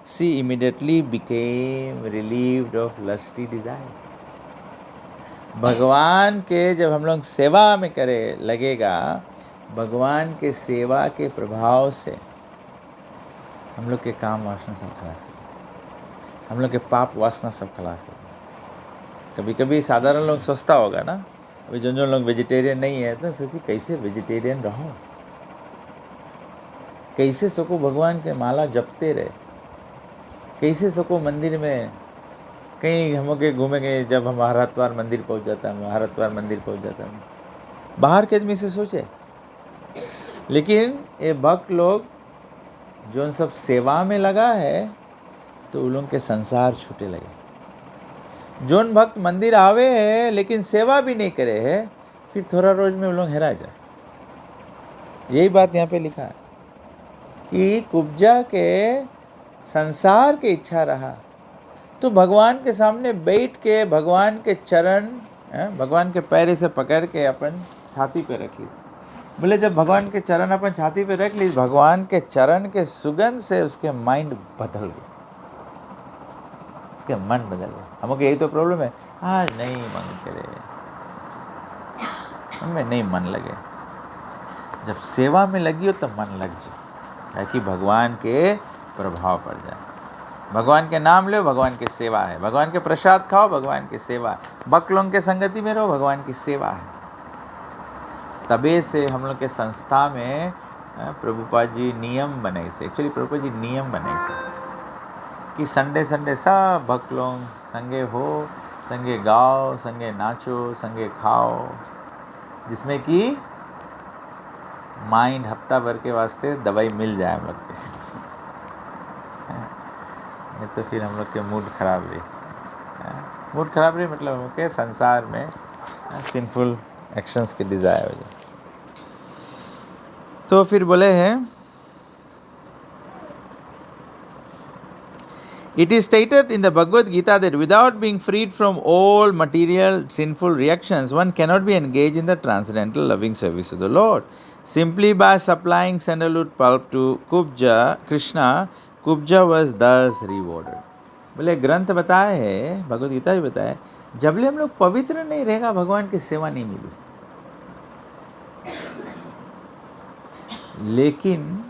she immediately became relieved of lusty desires. भगवान के जब हम लोग सेवा में करे लगेगा, भगवान के सेवा के प्रभाव से हम लोग के काम वासना सब खलास हो जाए, हम लोग के पाप वासना सब खलास हो जाए। कभी कभी साधारण लोग सोचता होगा ना, अभी जो लोग वेजिटेरियन नहीं है तो सोचिए कैसे वेजिटेरियन रहो, कैसे सको भगवान के माला जपते रहे, कैसे सको मंदिर में कहीं हम लोग घूमेंगे। जब हम हरिद्वार मंदिर पहुंच जाता है, बाहर के आदमी से सोचे, लेकिन ये भक्त लोग जो उन सब सेवा में लगा है तो उन लोग के संसार छूटे लगे। जोन भक्त मंदिर आवे है लेकिन सेवा भी नहीं करे है, फिर थोड़ा रोज में उन लोग हेरा जाए। यही बात यहाँ पे लिखा है कि कुब्जा के संसार के इच्छा रहा तो भगवान के सामने बैठ के भगवान के चरण, भगवान के पैर से पकड़ के अपन छाती पे रख ली। बोले जब भगवान के चरण अपन छाती पे रख ली, भगवान के चरण के सुगंध से उसके माइंड बदल गया, उसके मन बदल गया। हमको यही तो प्रॉब्लम है, आज नहीं मन करे, उनमें नहीं मन लगे। जब सेवा में लगी हो तो मन लग जाए, ताकि भगवान के प्रभाव पड़ जाए। भगवान के नाम लो, भगवान की सेवा है। भगवान के प्रसाद खाओ, भगवान की सेवा है। भक्त लोगों के संगति में रहो, भगवान की सेवा है। तबे से हम लोग के संस्था में प्रभुपाद जी नियम बनाए से, एक्चुअली प्रभुपाद जी नियम बनाए से कि संडे संडे सब भक्त लोग संगे हो, संगे गाओ, संगे नाचो, संगे खाओ, जिसमें कि माइंड हफ्ता भर के वास्ते दवाई मिल जाए हम लोग के। नहीं तो फिर हम लोग के मूड खराब रही, मूड खराब रही मतलब हम लोग के संसार में सिंफुल एक्शंस के डिज़ायर हो जाए। तो फिर बोले हैं, it is stated in the Bhagavad Gita that without being freed from all material sinful reactions, one cannot be engaged in the transcendental loving service of the Lord. Simply by supplying sandalwood pulp to Kubja, Krishna, Kubja was thus rewarded. बोले ग्रंथ बताए है, भगवद गीता भी बताए, जबले हम लोग पवित्र नहीं रहेगा भगवान की सेवा नहीं मिली। लेकिन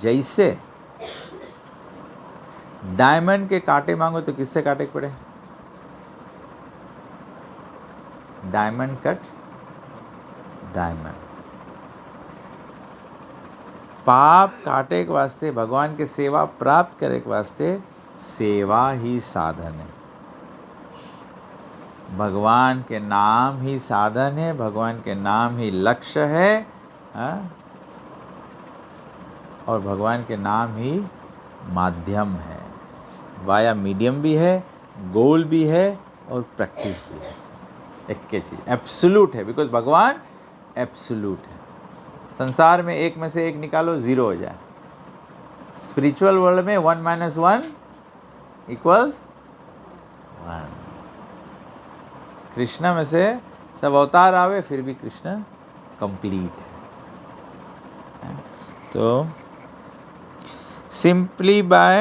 जैसे डायमंड के कांटे मांगो तो किससे काटे पड़े? Diamond cuts diamond. पाप काटे के वास्ते, भगवान के सेवा प्राप्त करे के वास्ते सेवा ही साधन है, भगवान के नाम ही साधन है, भगवान के नाम ही लक्ष्य है, और भगवान के नाम ही माध्यम है, वाया मीडियम भी है, गोल भी है और प्रैक्टिस भी है। एक के चीज़ एब्सोल्यूट है, बिकॉज भगवान एब्सोल्यूट है। संसार में एक में से एक निकालो, ज़ीरो हो जाए। स्पिरिचुअल वर्ल्ड में 1 - 1 = 1। कृष्ण में से सब अवतार आवे फिर भी कृष्ण कंप्लीट है। तो simply by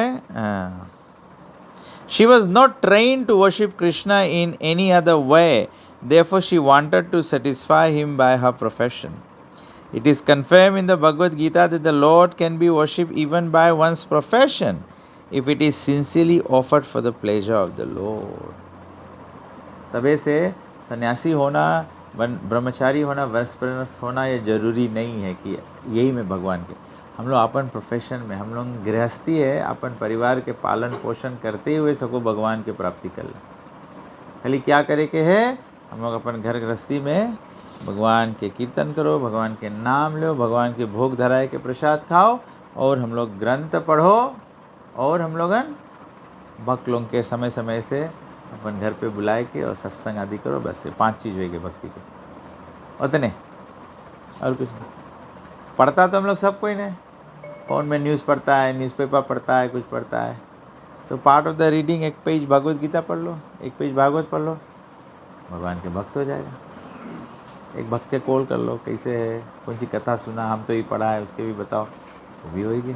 she was not trained to worship Krishna in any other way, therefore she wanted to satisfy him by her profession. It is confirmed in the Bhagavad Gita that the Lord can be worshipped even by one's profession if it is sincerely offered for the pleasure of the Lord. तबे से सन्यासी होना, ब्रह्मचारी होना, वनप्रस्थ होना ये जरूरी नहीं है कि यही में भगवान के। हम लोग अपन प्रोफेशन में, हम लोग गृहस्थी है, अपन परिवार के पालन पोषण करते हुए सबको भगवान की प्राप्ति कर ले। खाली क्या करे के है, हम लोग अपन घर गृहस्थी में भगवान के कीर्तन करो, भगवान के नाम लो, भगवान के भोग धराए के प्रसाद खाओ, और हम लोग ग्रंथ पढ़ो, और हम लोग भक्त लोग के समय समय से अपन घर पे बुलाए के और सत्संग आदि करो। बस ये 5 चीज़ होगी भक्ति के, उतने और कुछ नहीं। पढ़ता तो हम लोग सब कोई नहीं, फ़ोन में न्यूज़ पढ़ता है, न्यूज़पेपर पढ़ता है, कुछ पढ़ता है, तो पार्ट ऑफ द रीडिंग एक पेज भगवद गीता पढ़ लो, एक पेज भागवत पढ़ लो, भगवान के भक्त हो जाएगा। एक भक्त के कॉल कर लो, कैसे है, कौन सी कथा सुना, हम तो ही पढ़ा है, उसके भी बताओ, वो भी होगी।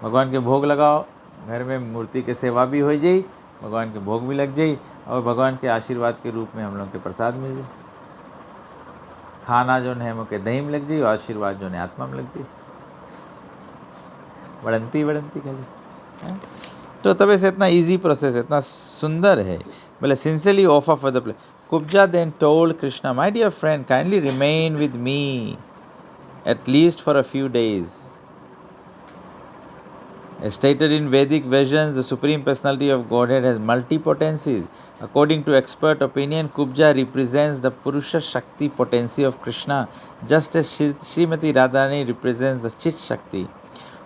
भगवान के भोग लगाओ, घर में मूर्ति के सेवा भी हो जाई, भगवान के भोग भी लग जाई, और भगवान के आशीर्वाद के रूप में हम लोग के प्रसाद मिल जाए। खाना जो है मुके दही में लग जाई, और आशीर्वाद जो है आत्मा में लग जाई, बढ़ंती बढ़ंती खाली। तो तब से इतना इजी प्रोसेस, इतना सुंदर है। बोले sincerely offer for the play. Kubja then told Krishna, my dear friend, kindly remain with me at least for a few days. As stated in Vedic visions, the Supreme Personality of Godhead has multi-potencies. According to expert opinion, Kubja represents the Purusha Shakti potency of Krishna, just as Srimati Radharani represents the Chit Shakti.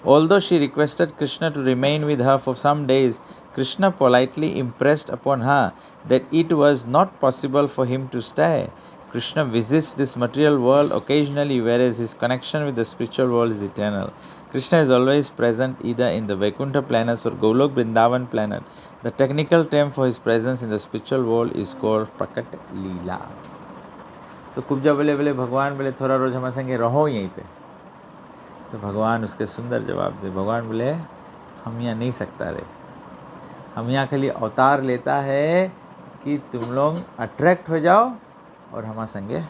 Although she requested Krishna to remain with her for some days, Krishna politely impressed upon her that it was not possible for him to stay. Krishna visits this material world occasionally, whereas his connection with the spiritual world is eternal. Krishna is always present either in the Vaikuntha planets or Golok Vrindavan planet. The technical term for his presence in the spiritual world is called Prakat Leela. तो कुब्जा बोले बोले भगवान बोले थोड़ा रोज हमारे संगे रहो यहीं पे। तो भगवान उसके सुंदर जवाब दे। भगवान बोले हम यहाँ नहीं सकता रे, हम यहाँ के लिए अवतार लेता है कि तुम लोग अट्रैक्ट हो जाओ और हमारे संगे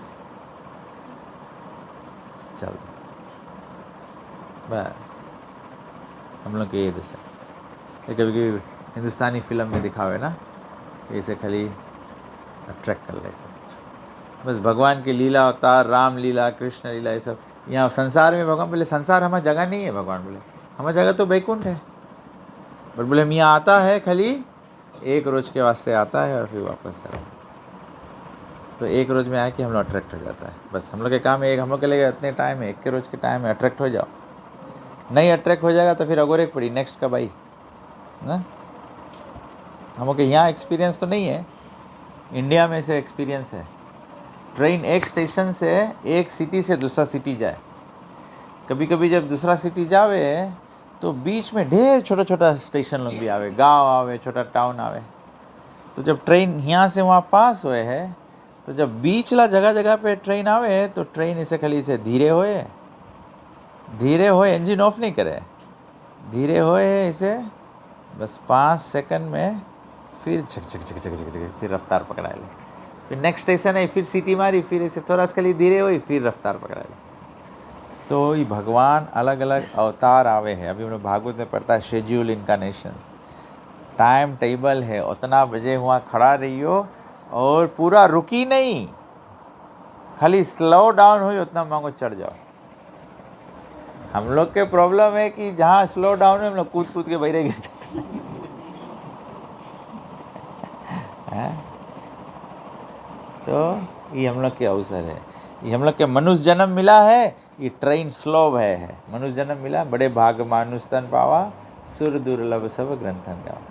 चल दो, बस हम लोग के ये दशा। कभी कभी हिंदुस्तानी फिल्म में दिखाओ है ना, ऐसे खाली अट्रैक्ट कर ले सब, बस भगवान की लीला अवतार, राम लीला, कृष्ण लीला, ये सब यहाँ संसार में। भगवान बोले संसार हमारी जगह नहीं है, भगवान बोले हमारी जगह तो वैकुंठ है। बट बोले मियाँ आता है खाली एक रोज के वास्ते आता है और फिर वापस चला। तो एक रोज में आया कि हम लोग अट्रैक्ट हो जाता है। बस हम लोग के काम है, एक हम लोग के लिए इतने टाइम है, एक के रोज के टाइम है, अट्रैक्ट हो जाओ। नहीं अट्रैक्ट हो जाएगा तो फिर अगोरे पड़ी नेक्स्ट कब आई ना। हम लोग के यहाँ एक्सपीरियंस तो नहीं है, इंडिया में से एक्सपीरियंस है। ट्रेन एक स्टेशन से एक सिटी से दूसरा सिटी जाए, कभी कभी जब दूसरा सिटी जावे तो बीच में ढेर छोटा छोटा स्टेशन लोग भी आवे, गांव आवे, छोटा टाउन आवे। तो जब ट्रेन यहाँ से वहाँ पास हुए है, तो जब बीच ला जगह जगह पे ट्रेन आवे तो ट्रेन इसे खाली इसे धीरे होए, इंजन ऑफ नहीं करे, धीरे होए इसे बस 5 सेकंड में फिर झक झक झक झक झक झक फिर रफ्तार पकड़ा ले। फिर नेक्स्ट स्टेशन है, फिर सीटी मारी, फिर इसे थोड़ा सा खाली धीरे हुई, फिर रफ्तार पकड़ा ले। तो ये भगवान अलग अलग अवतार आवे हैं। अभी हम लोग भागवत में पढ़ता है शेड्यूल इनकारनेशंस, टाइम टेबल है, उतना बजे वहाँ खड़ा रही हो और पूरा रुकी नहीं, खाली स्लो डाउन हुई उतना मांगो चढ़ जाओ। हम लोग के प्रॉब्लम है कि जहाँ स्लो डाउन है हम लोग कूद कूद के बहरे गिर जाते हैं। तो ये हम लोग के अवसर है, ये हम लोग के मनुष्य जन्म मिला है, ये ट्रेन स्लो है। मनुष्य जन्म मिला, बड़े भाग मानुष तन पावा, सुर दुर्लभ सब ग्रंथन गावा।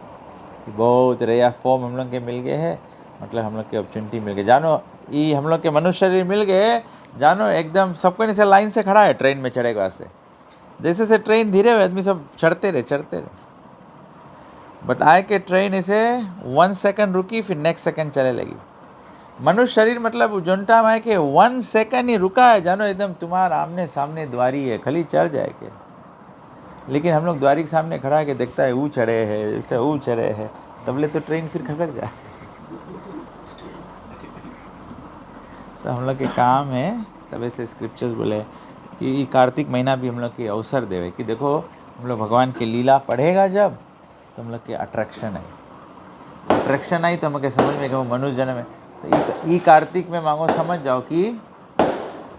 बहुत रेयर फॉर्म हम लोग के मिल गए हैं, मतलब हम लोग के अपॉर्चुनिटी मिल गए। जानो ये हम लोग के मनुष्य शरीर मिल गए, जानो एकदम सबको नहीं से लाइन से खड़ा है ट्रेन में चढ़े वास्ते। जैसे से ट्रेन धीरे हुए आदमी सब चढ़ते रहे। बट आए के ट्रेन इसे 1 सेकंड रुकी, फिर नेक्स्ट सेकंड चले लगी। मनुष्य शरीर मतलब जोन टाइम है कि 1 सेकंड ही रुका है, जानो एकदम तुम्हारा आमने सामने द्वारी है, खाली चढ़ जाए के। लेकिन हम लोग द्वारी के सामने खड़ा है कि देखता है वो चढ़े है, तबले तो ट्रेन फिर खसक जाए। तो हम लोग के काम है, तब से स्क्रिप्चर्स बोले कि कार्तिक महीना भी हम लोग के अवसर देवे कि देखो हम लोग भगवान की लीला पढ़ेगा जब, तो हम लोग के अट्रैक्शन आई तो हम लोग के समझ में कि वो मनुष्य जन्म है। तो ये कार्तिक में मांगो समझ जाओ कि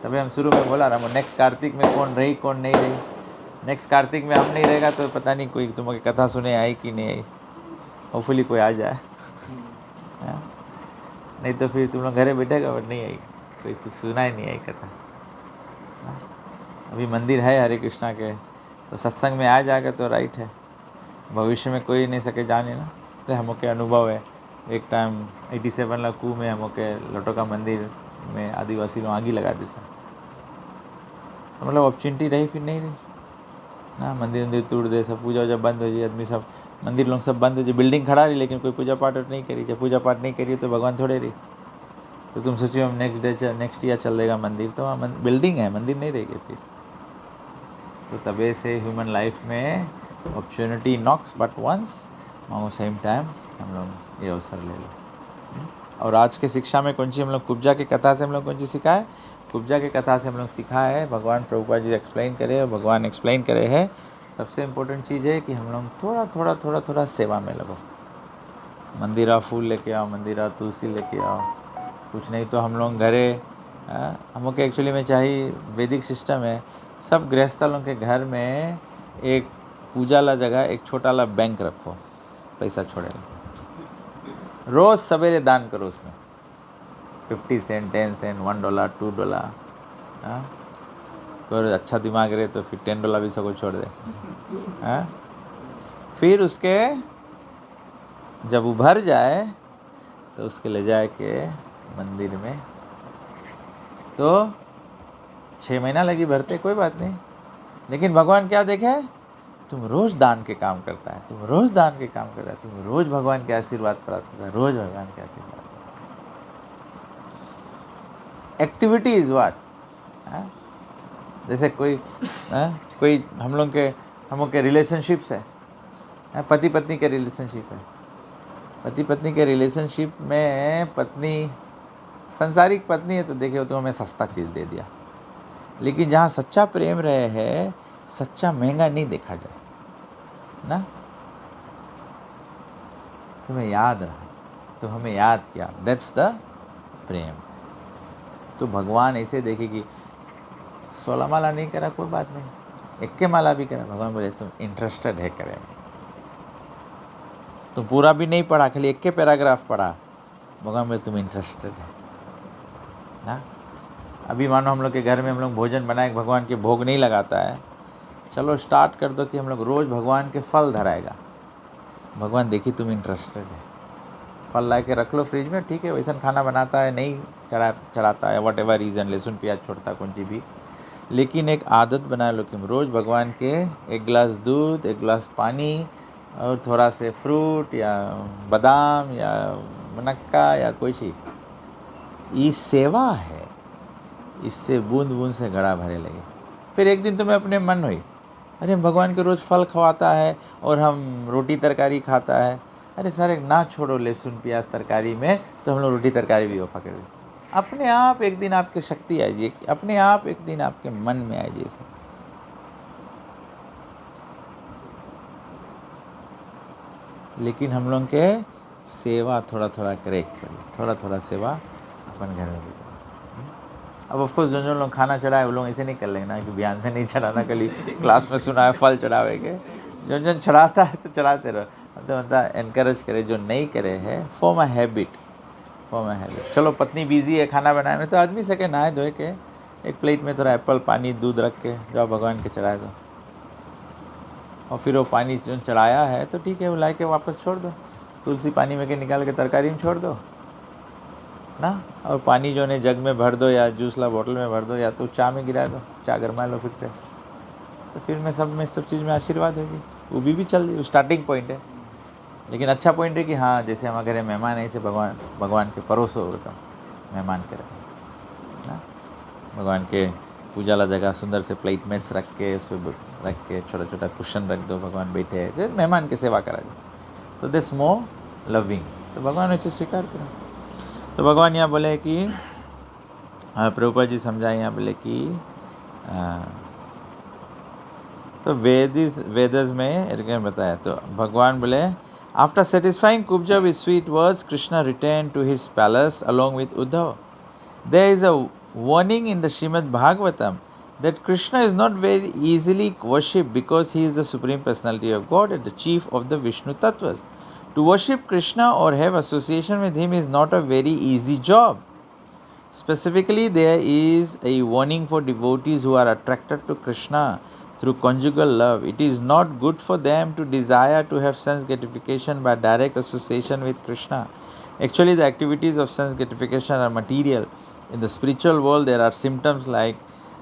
तभी हम शुरू में बोला रहा, नेक्स्ट कार्तिक में कौन रही कौन नहीं रही। नेक्स्ट कार्तिक में हम नहीं रहेगा तो पता नहीं कोई तुम लोग कथा सुने आई कि नहीं आई। होपफुली कोई आ जाए, नहीं तो फिर तुम लोग घरे बैठेगा बट नहीं आई, कोई सुना ही नहीं आई कथा। अभी मंदिर है हरे कृष्णा के, तो सत्संग में आ जाएगा तो राइट है। भविष्य में कोई नहीं सके जाने ना। तो हम के अनुभव है, एक टाइम 87 लकू में हम के लटो का मंदिर में आदिवासी लोग आगी लगा देते, तो मतलब अपॉर्चुनिटी रही फिर नहीं रही ना। मंदिर तोड़ दे, सब पूजा वूजा बंद हो जाए, आदमी सब मंदिर लोग सब बंद हो जाए, बिल्डिंग खड़ा रही लेकिन कोई पूजा पाठ नहीं करी। जब पूजा पाठ नहीं करी तो भगवान थोड़े रही। तो तुम सोचिए हम नेक्स्ट ईयर चल देगा मंदिर, तो वहाँ बिल्डिंग है, मंदिर नहीं रहेगी फिर। तो तबे से ह्यूमन लाइफ में अपॉर्चुनिटी नॉक्स बट वंस, मांगो सेम टाइम हम लोग ये अवसर ले लो। और आज के शिक्षा में कौन सी हम लोग कुब्जा की कथा से हम लोग कौन सी सीखा है? कुब्जा की कथा से हम लोग सीखा है, भगवान प्रभुपाद जी एक्सप्लेन करे और भगवान एक्सप्लेन करे है, सबसे इम्पोर्टेंट चीज़ है कि हम लोग थोड़ा सेवा में लगो। मंदिरा फूल लेके आओ, मंदिरा तुलसी लेके आओ, कुछ नहीं तो हम लोग घरे हम लोग के एक्चुअली में चाहिए वैदिक सिस्टम है, सब गृहस्थ लोगों के घर में एक पूजा ला जगह एक छोटा ला बैंक रखो, पैसा छोड़े रोज़ सवेरे दान करो, उसमें 50 सेंट, 10 सेंट, $1, $2। कोई अच्छा दिमाग रहे तो फिर $10 भी सबको छोड़ दे। फिर उसके जब उभर जाए तो उसके ले जाए के मंदिर में, तो 6 महीना लगी भरते, कोई बात नहीं। लेकिन भगवान क्या देखे, तुम रोज़ दान के काम करता है, तुम रोज़ दान के काम कर रहा है, तुम रोज़ भगवान के आशीर्वाद प्राप्त कर रहा है, रोज़ भगवान के आशीर्वाद। Activity is what. जैसे कोई हम लोग के रिलेशनशिप्स है, पति पत्नी के रिलेशनशिप है। पति पत्नी के रिलेशनशिप में पत्नी संसारिक पत्नी है तो देखिए तो हमें सस्ता चीज़ दे दिया, लेकिन जहाँ सच्चा प्रेम रहे है, सच्चा महंगा नहीं देखा जाए ना। तुम्हें याद रहा, तो हमें याद किया, दैट्स द प्रेम। तो भगवान ऐसे देखे कि 16 माला नहीं करा कोई बात नहीं, 21 माला भी करा, भगवान बोले तुम इंटरेस्टेड है करे, तुम पूरा भी नहीं पढ़ा, खाली एक के पैराग्राफ पढ़ा, भगवान बोले तुम इंटरेस्टेड है ना। अभी मानो हम लोग के घर में हम लोग भोजन बनाए, भगवान के भोग नहीं लगाता है, चलो स्टार्ट कर दो कि हम लोग रोज़ भगवान के फल धराएगा। भगवान देखी तुम इंटरेस्टेड है, फल ला के रख लो फ्रिज में, ठीक है, वैसा खाना बनाता है नहीं चढ़ाता है, वट एवर रीज़न, लहसुन प्याज छोड़ता कौन सी भी, लेकिन एक आदत बना लो कि रोज़ भगवान के एक गिलास दूध, एक गिलास पानी और थोड़ा से फ्रूट या बादाम या मुनक्का या कोई चीज़, ये सेवा है, इससे बूंद बूंद से घड़ा भरे लगे। फिर एक दिन तुम्हें अपने मन हुई, अरे भगवान के रोज़ फल खवाता है और हम रोटी तरकारी खाता है, अरे सर ना छोड़ो लहसुन प्याज तरकारी में, तो हम लोग रोटी तरकारी भी वफा कर। अपने आप एक दिन आपकी शक्ति आ जाए, अपने आप एक दिन आपके मन में आ जाए। लेकिन हम लोग के सेवा थोड़ा थोड़ा करे, थोड़ा थोड़ा सेवा अपन घर में भी करें। अब ऑफकोर्स जो लोग खाना चढ़ाए वो लोग ऐसे नहीं कर लेंगे ना कि बयान से नहीं चढ़ाना, कल क्लास में सुना है फल चढ़ावे के, जो चढ़ाता है तो चढ़ाते रहो, तो मतलब एनकरेज करे, जो नहीं करे है form a habit, form a habit. चलो पत्नी बिजी है खाना बनाने में, तो आदमी सके नहाए धोए के एक प्लेट में थोड़ा एप्पल पानी दूध रख के जाओ भगवान के चढ़ाए दो, और फिर वो पानी जो चढ़ाया है तो ठीक है, वो ला के वापस छोड़ दो, तुलसी पानी में के निकाल के तरकारी में छोड़ दो ना, और पानी जो है जग में भर दो या जूस ला बोतल में भर दो, या तो चाय में गिरा दो, चाय गरमा लो फिर से, तो फिर में सब चीज़ में आशीर्वाद होगी। वो भी चल रही, स्टार्टिंग पॉइंट है, लेकिन अच्छा पॉइंट है कि हाँ जैसे हमारे घर मेहमान है, ऐसे भगवान के परोसो मेहमान करे ना, भगवान के पूजा ला जगह सुंदर से प्लेट मेट्स रख के, उसमें रख के छोटा छोटा कुशन रख दो, भगवान बैठे हैं, मेहमान की सेवा करा जाए, तो दिस मोर लविंग, तो भगवान उसे स्वीकार करो। तो भगवान यहाँ बोले कि प्रभुपाद जी समझाए, यहाँ बोले कि तो वेदस में बताया, तो भगवान बोले after satisfying Kubja with sweet words Krishna return to his palace along with Uddhava. There is a warning in the Srimad Bhagavatam that Krishna is not very easily worshipped because he is the Supreme Personality of God and the chief of the Vishnu Tattvas. To worship Krishna or have association with him is not a very easy job. Specifically, there is a warning for devotees who are attracted to Krishna through conjugal love. It is not good for them to desire to have sense gratification by direct association with Krishna. Actually, the activities of sense gratification are material. In the spiritual world, there are symptoms like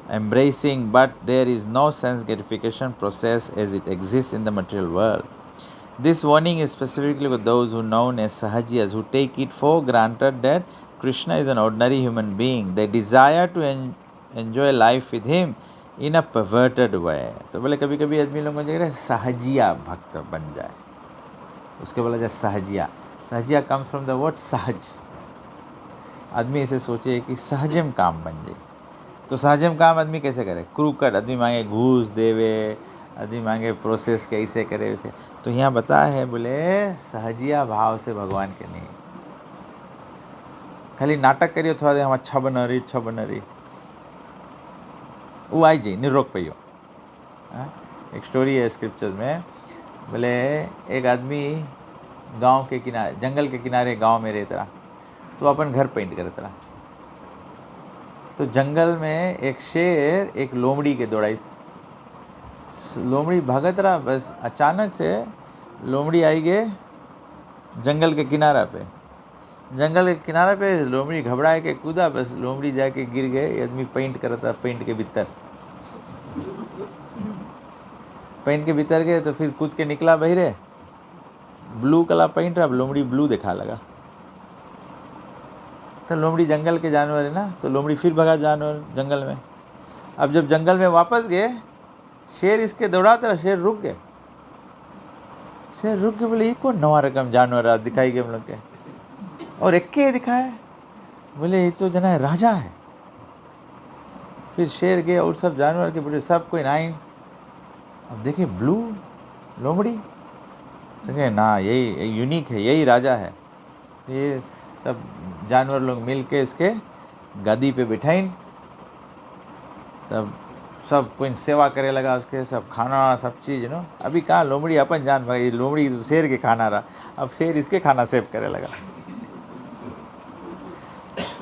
embracing, but there is no sense gratification process as it exists in the material world. This warning is specifically for those who are known as Sahajiyas, who take it for granted that Krishna is an ordinary human being. They desire to enjoy life with him in a perverted way. तो बोले कभी कभी आदमी लोगों को जगह सहजिया भक्त बन जाए, उसके बोला जाए Sahajiya. Sahajiya comes from the word सहज। आदमी ऐसे सोचे कि सहजम काम बन जाए, तो सहजम काम आदमी कैसे करे, क्रूकट आदमी मांगे घूस देवे, आदमी मांगे प्रोसेस कैसे करे वैसे। तो यहाँ बताया है बोले सहजिया भाव से भगवान के नहीं, खाली नाटक करियो थोड़ा देर हम अच्छा बना रही वो आई जी निरोक पे। एक स्टोरी है स्क्रिप्चर में, बोले एक आदमी गांव के किनारे, जंगल के किनारे गांव में रहता रहा, तो अपन घर पेंट करता रहा। तो जंगल में एक शेर एक लोमड़ी के दौड़ाई, लोमड़ी भागत रहा, बस अचानक से लोमड़ी आई गए जंगल के किनारा पे, जंगल के किनारे पे लोमड़ी घबराए के कूदा, बस लोमड़ी जाके गिर गए। आदमी पेंट करता पेंट के भीतर, पेंट के भीतर गए तो फिर कूद के निकला बहिरे, ब्लू कलर पेंट रहा, लोमड़ी ब्लू दिखा लगा। तो लोमड़ी जंगल के जानवर है ना, तो लोमड़ी फिर भगा जानवर जंगल में। अब जब जंगल में वापस गए, शेर इसके दौड़ाते रहा, शेर रुक गए। शेर रुक के बोले ये कौन नवा रकम जानवर दिखाई गए हम लोग के, और एक के दिखाए, बोले ये तो जना है राजा है। फिर शेर गए और सब जानवर के बोले सब कोई नाइन, अब देखे ब्लू लोमड़ी, तो कहे ना यही यूनिक है, यही राजा है। तो ये सब जानवर लोग मिल के इसके गादी पे बिठाइन, तब सब कोई सेवा करे लगा उसके, सब खाना सब चीज़ नो। अभी कहाँ लोमड़ी अपन जान भाई, लोमड़ी तो शेर के खाना रहा, अब शेर इसके खाना सेव करे लगा।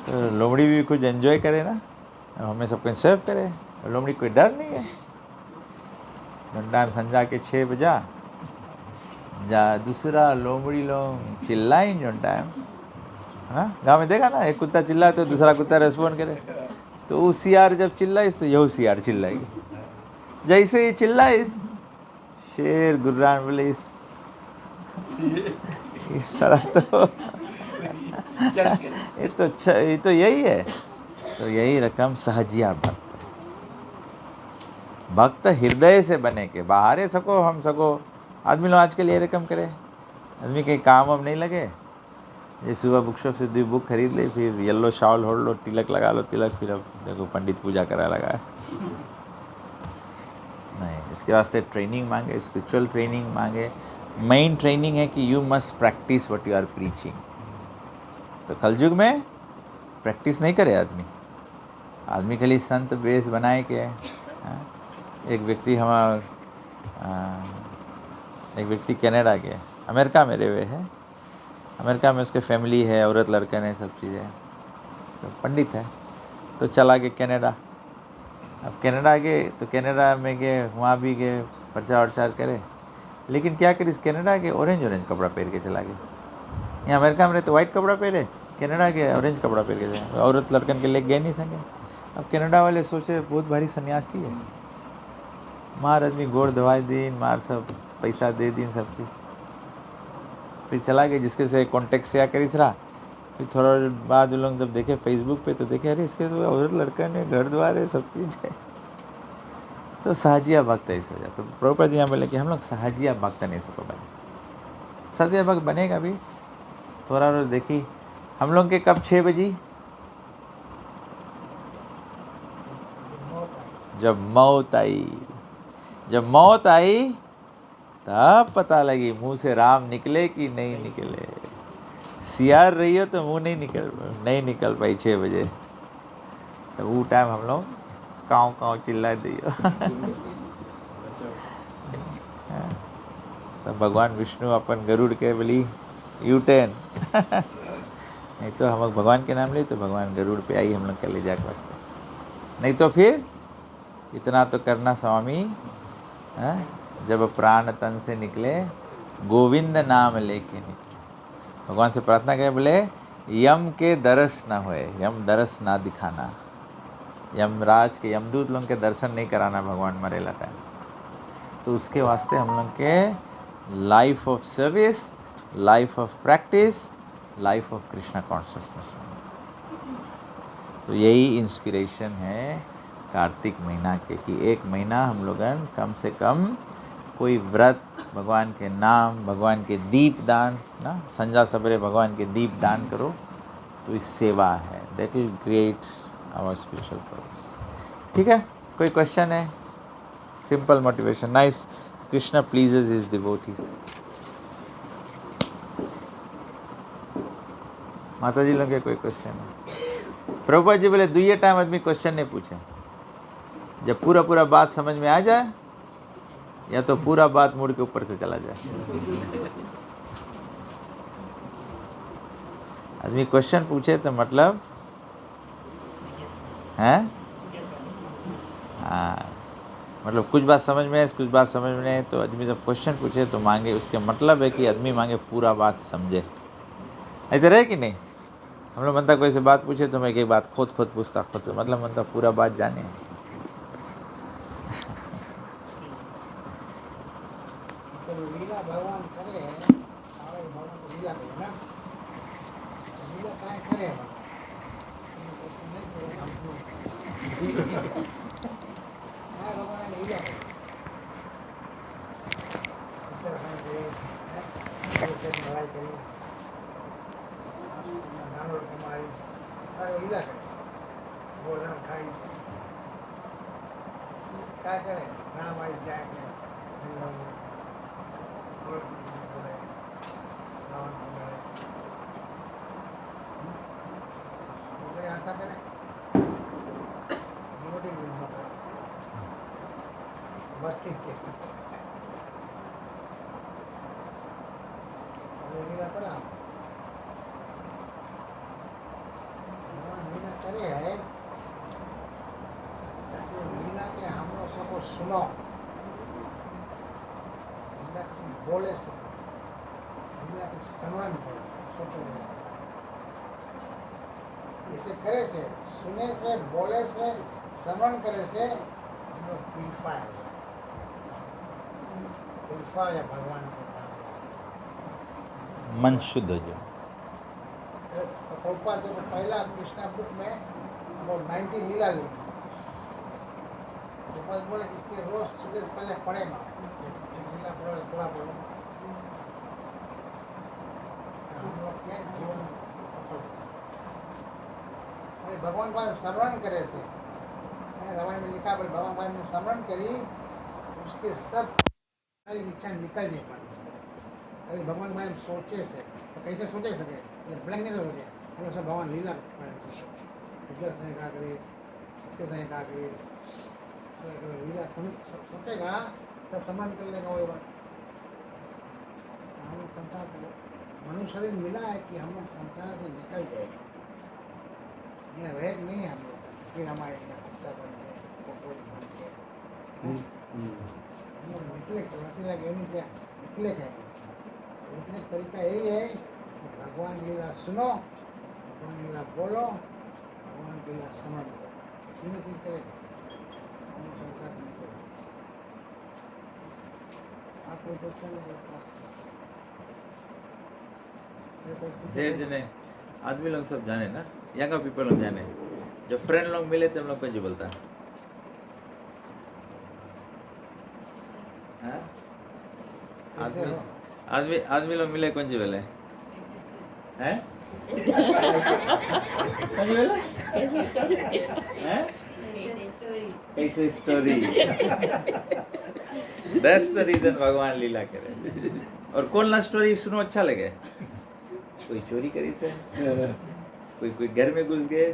तो लोमड़ी भी कुछ एंजॉय करे ना, हमें सब कुछ सेव करे, लोमड़ी कोई डर नहीं है। टाइम संजा के 6 बजा जा, दूसरा लोमड़ी लोग चिल्लाई जो टाइम, हाँ गाँव में देखा ना, एक कुत्ता चिल्लाए तो दूसरा कुत्ता रेस्पॉन्ड करे, तो वो सियार जब चिल्लाई तो यही सियार चिल्लाएगी। जैसे ही चिल्लाइस शेर गुर्रान बोले इस सारा तो ये तो यही है। तो यही रकम सहजिया भक्त, भक्त हृदय से बने के बाहर सको हम सको। आदमी लोग आजकल ये रकम करे, आदमी के काम हम नहीं लगे, ये सुबह बुक शॉप से 2 बुक खरीद ले, फिर येलो शॉल ओढ़ लो, तिलक लगा लो, तिलक, फिर अब देखो पंडित पूजा करा लगा है। नहीं, इसके वास्ते ट्रेनिंग मांगे, स्पिरिचुअल ट्रेनिंग मांगे। मेन ट्रेनिंग है कि you must practise what you are preaching. तो कलयुग में प्रैक्टिस नहीं करे आदमी खाली संत बेस बनाए के। एक व्यक्ति कनाडा के, अमेरिका में रहे हुए है, अमेरिका में उसके फैमिली है, औरत लड़का ने सब चीज़ें, तो पंडित है, तो चला गए कनाडा। अब कनाडा गए तो कनाडा में गए, वहाँ भी गए, प्रचार प्रचार करे, लेकिन क्या करे, इस कनाडा के ऑरेंज कपड़ा पहन के चला गया। यहाँ अमेरिका में रहे तो वाइट कपड़ा पहने, कनाडा के ऑरेंज कपड़ा पहन के जाए, औरत लड़कन के ले गए नहीं सके। अब कनाडा वाले सोचे बहुत भारी सन्यासी है, मार आदमी गोड़ दवाई दीन, मार सब पैसा दे दीन सब चीज़, फिर चला गया। जिसके से कॉन्टेक्ट से करीस रहा, फिर थोड़ा बाद लोग जब देखे फेसबुक पे तो देखे अरे इसके तो औरत लड़का ने घर द्वार है सब चीज़ है। तो सहजिया भक्त ऐसे हो जाए। तो प्रभुपाद जी यहाँ बोले कि हम लोग सहजिया भक्त नहीं सको बने, सहजिया भक्त बनेगा भी थोड़ा रोज। देखी हम लोग के कब 6 बजी, जब मौत आई तब पता लगी मुंह से राम निकले कि नहीं निकले। सियार रही हो तो मुंह नहीं निकल पाई 6 बजे, तो वो टाइम हम लोग काँव चिल्ला दियो। तो भगवान विष्णु अपन गरुड़ के बोली U-turn। नहीं तो हम लोग भगवान के नाम ले तो भगवान गरुड़ पे आई हम लोग के ले जाके वास्ते, नहीं तो फिर इतना तो करना स्वामी, जब प्राण तन से निकले गोविंद नाम लेके निकले। भगवान से प्रार्थना करे, बोले यम के दर्श ना होए, यम दर्श ना दिखाना, यमराज के यमदूत लोग के दर्शन नहीं कराना भगवान मरेला टाइम। तो उसके वास्ते हम लोग के life of service, life of practice, life of Krishna consciousness. तो यही इंस्पिरेशन है कार्तिक महीना के, कि 1 महीना हम लोगन कम से कम कोई व्रत, भगवान के नाम, भगवान के दीप दान ना, संजा सवेरे भगवान के दीप दान करो, तो इस सेवा है, that will create our spiritual progress. ठीक है, कोई क्वेश्चन है? Simple motivation, nice. Krishna pleases his devotees. माता जी लोग के कोई क्वेश्चन है? प्रभुपाद जी बोले दुइये टाइम आदमी क्वेश्चन नहीं पूछे, जब पूरा बात समझ में आ जाए, या तो पूरा बात मुड़ के ऊपर से चला जाए। आदमी क्वेश्चन पूछे तो मतलब है, हाँ, मतलब कुछ बात समझ में है, कुछ बात समझ में नहीं, तो आदमी जब क्वेश्चन पूछे तो मांगे, उसके मतलब है कि आदमी मांगे पूरा बात समझे। ऐसे रहे कि नहीं? हम लोग मनता कोई से बात पूछे तो मैं एक बात खोद पूछता, मतलब मनता पूरा बात जाने। भगवान करे, भगवान को लीला करे ना, लीला काय करे, भगवान ने लीला लड़ाई करी, दानव कमाई, लीला करे, गोवर्धन खाई, क्या करे, राम आई जाए जंगल में, ऐसा करें, बढ़ती थी लीला पड़ा भगवान लीला करे है ताकि लीला के हम लोग सबको सुनो लीला की बोले से लीला के स्मरण करे सोचो इसे करे से सुने से बोले से स्मरण करे से हम लोग प्यूरिफाई या भगवान के नाम मन शुद्ध हो जाए। प्रभुपाद ने पहला कृष्णा बुक में अबाउट 90 लीला लिखी प्रभुपाद बोले इसके रोज सुबह से पहले पढ़े ना एक लीला पढ़ो थोड़ा पढ़ो हम लोग के जीवन सफल अरे भगवान का स्मरण करे से रामायण में लिखा बोले भगवान ने स्मरण करी उसके सब सारी इच्छा निकल जाए मन से अरे भगवान के बारे में सोचे से तो कैसे सोचे सके ये ब्लैंक नहीं सोचे हम लोग सब भगवान लीला उधर से कहा करे इसके से कहा करे अलग अलग लीला सोचेगा तब सम्मान कर लेगा वही बात हम लोग संसार से मनुष्य शरीर मिला है कि हम लोग संसार से निकल जाएगा यहाँ रह नहीं है हम लोग फिर हमारे यहाँ कुत्ता बन गए कॉकरोच बन गए हम लोग निकले 84 लाख योनि से निकले गए लिखने का तरीका यही है कि भगवान की लीला सुनो भगवान की लीला बोलो भगवान की लीला स्मरण करो तीनों चीज करेगा हम लोग संसार से निकलेगा आप कोई क्वेश्चन है मेरे पास जे जने आदमी लोग सब जाने ना यंगर पीपल लोग जाने जब फ्रेंड लोग मिले तो हम लोग कुछ बोलता है हाँ? ऐसे आदमी हो आदमी आदमी लोग मिले कौन सी बोले हैं कौन सी बोले हैं कैसे स्टोरी दैट्स द रीजन भगवान लीला करे और कौन ला स्टोरी सुनो अच्छा लगे कोई चोरी करी से कोई घर में घुस गए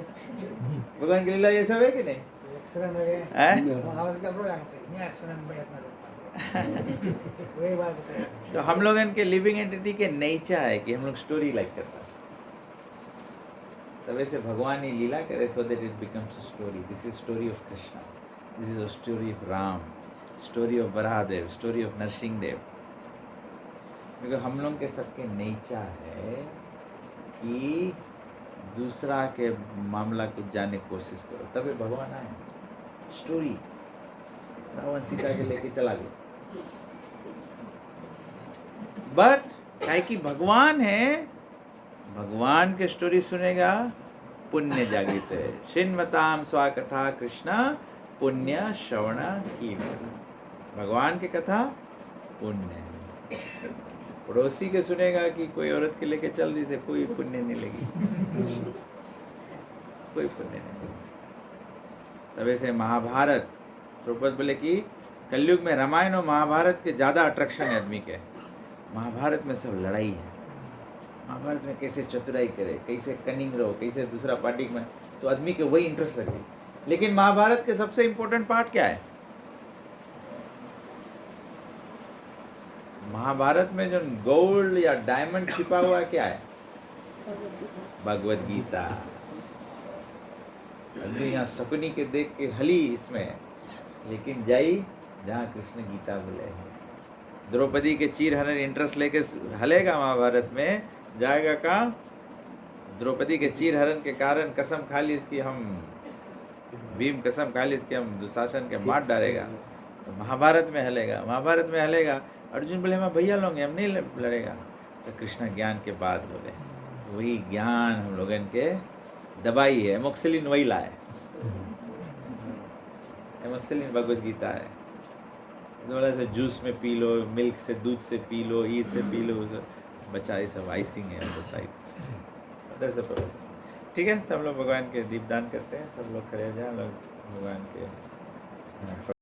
भगवान की लीला ये सब है कि नहीं एक्सीडेंट हो गए हैं वो हाउस का प्रोग्राम यहाँ एक्सीडेंट में इतना देर वही बात बताइए तो हम लोग इनके लिविंग एंटिटी के नेचर है कि हम लोग स्टोरी लाइक करता है तो वैसे भगवान ही लीला करे so that it becomes a story this is story of Krishna this is a story of Ram story of Barahdev story of Narsingh Dev क्योंकि हम लोग के सबके नेचर है कि दूसरा के मामला को जानने की कोशिश करो तभी भगवान आए स्टोरी रावण सीता के लेके चला गया बट क्या कि भगवान है भगवान के स्टोरी सुनेगा पुण्य जागृत है शिन्वताम स्वाकथा कृष्णा पुण्य श्रवण की भगवान की कथा पुण्य है पड़ोसी के सुनेगा कि कोई औरत के लेके चल रही से कोई पुण्य नहीं लगी कोई पुण्य नहीं लगी तब ऐसे महाभारत प्रभुपद बोले कि कलयुग में रामायण और महाभारत के ज़्यादा अट्रैक्शन है आदमी के महाभारत में सब लड़ाई है महाभारत में कैसे चतुराई करे कैसे कनिंग रहो कैसे दूसरा पार्टी में तो आदमी के वही इंटरेस्ट लगे लेकिन महाभारत के सबसे इम्पोर्टेंट पार्ट क्या है महाभारत में जो गोल्ड या डायमंड छिपा हुआ है क्या है भगवद गीता आदमी यहाँ शकुनी के देख के हली इसमें लेकिन जाई जहाँ कृष्ण गीता बोले हैं द्रौपदी के चीर हनन इंटरेस्ट लेके हलेगा महाभारत में जाएगा कहाँ द्रौपदी के चीर हरण के कारण कसम खा ली इसकी हम भीम कसम खा ली इसकी हम दुशासन के मार डालेगा तो महाभारत में हलेगा अर्जुन बोले हम भैया लोग हम नहीं लड़ेगा तो कृष्ण ज्ञान के बाद बोले वही ज्ञान हम लोग इनके दवाई है एमोक्सिलिन वही लाए एमोक्सिलिन भगवद गीता है बोला से जूस में पी लो मिल्क से दूध से पी लो ई से पी लो बच्चा ये सब आइसिंग है ऑन द साइड उधर से पढ़ो ठीक है तो हम लोग भगवान के दीपदान करते हैं सब लोग खड़े हो जाए हम लोग भगवान के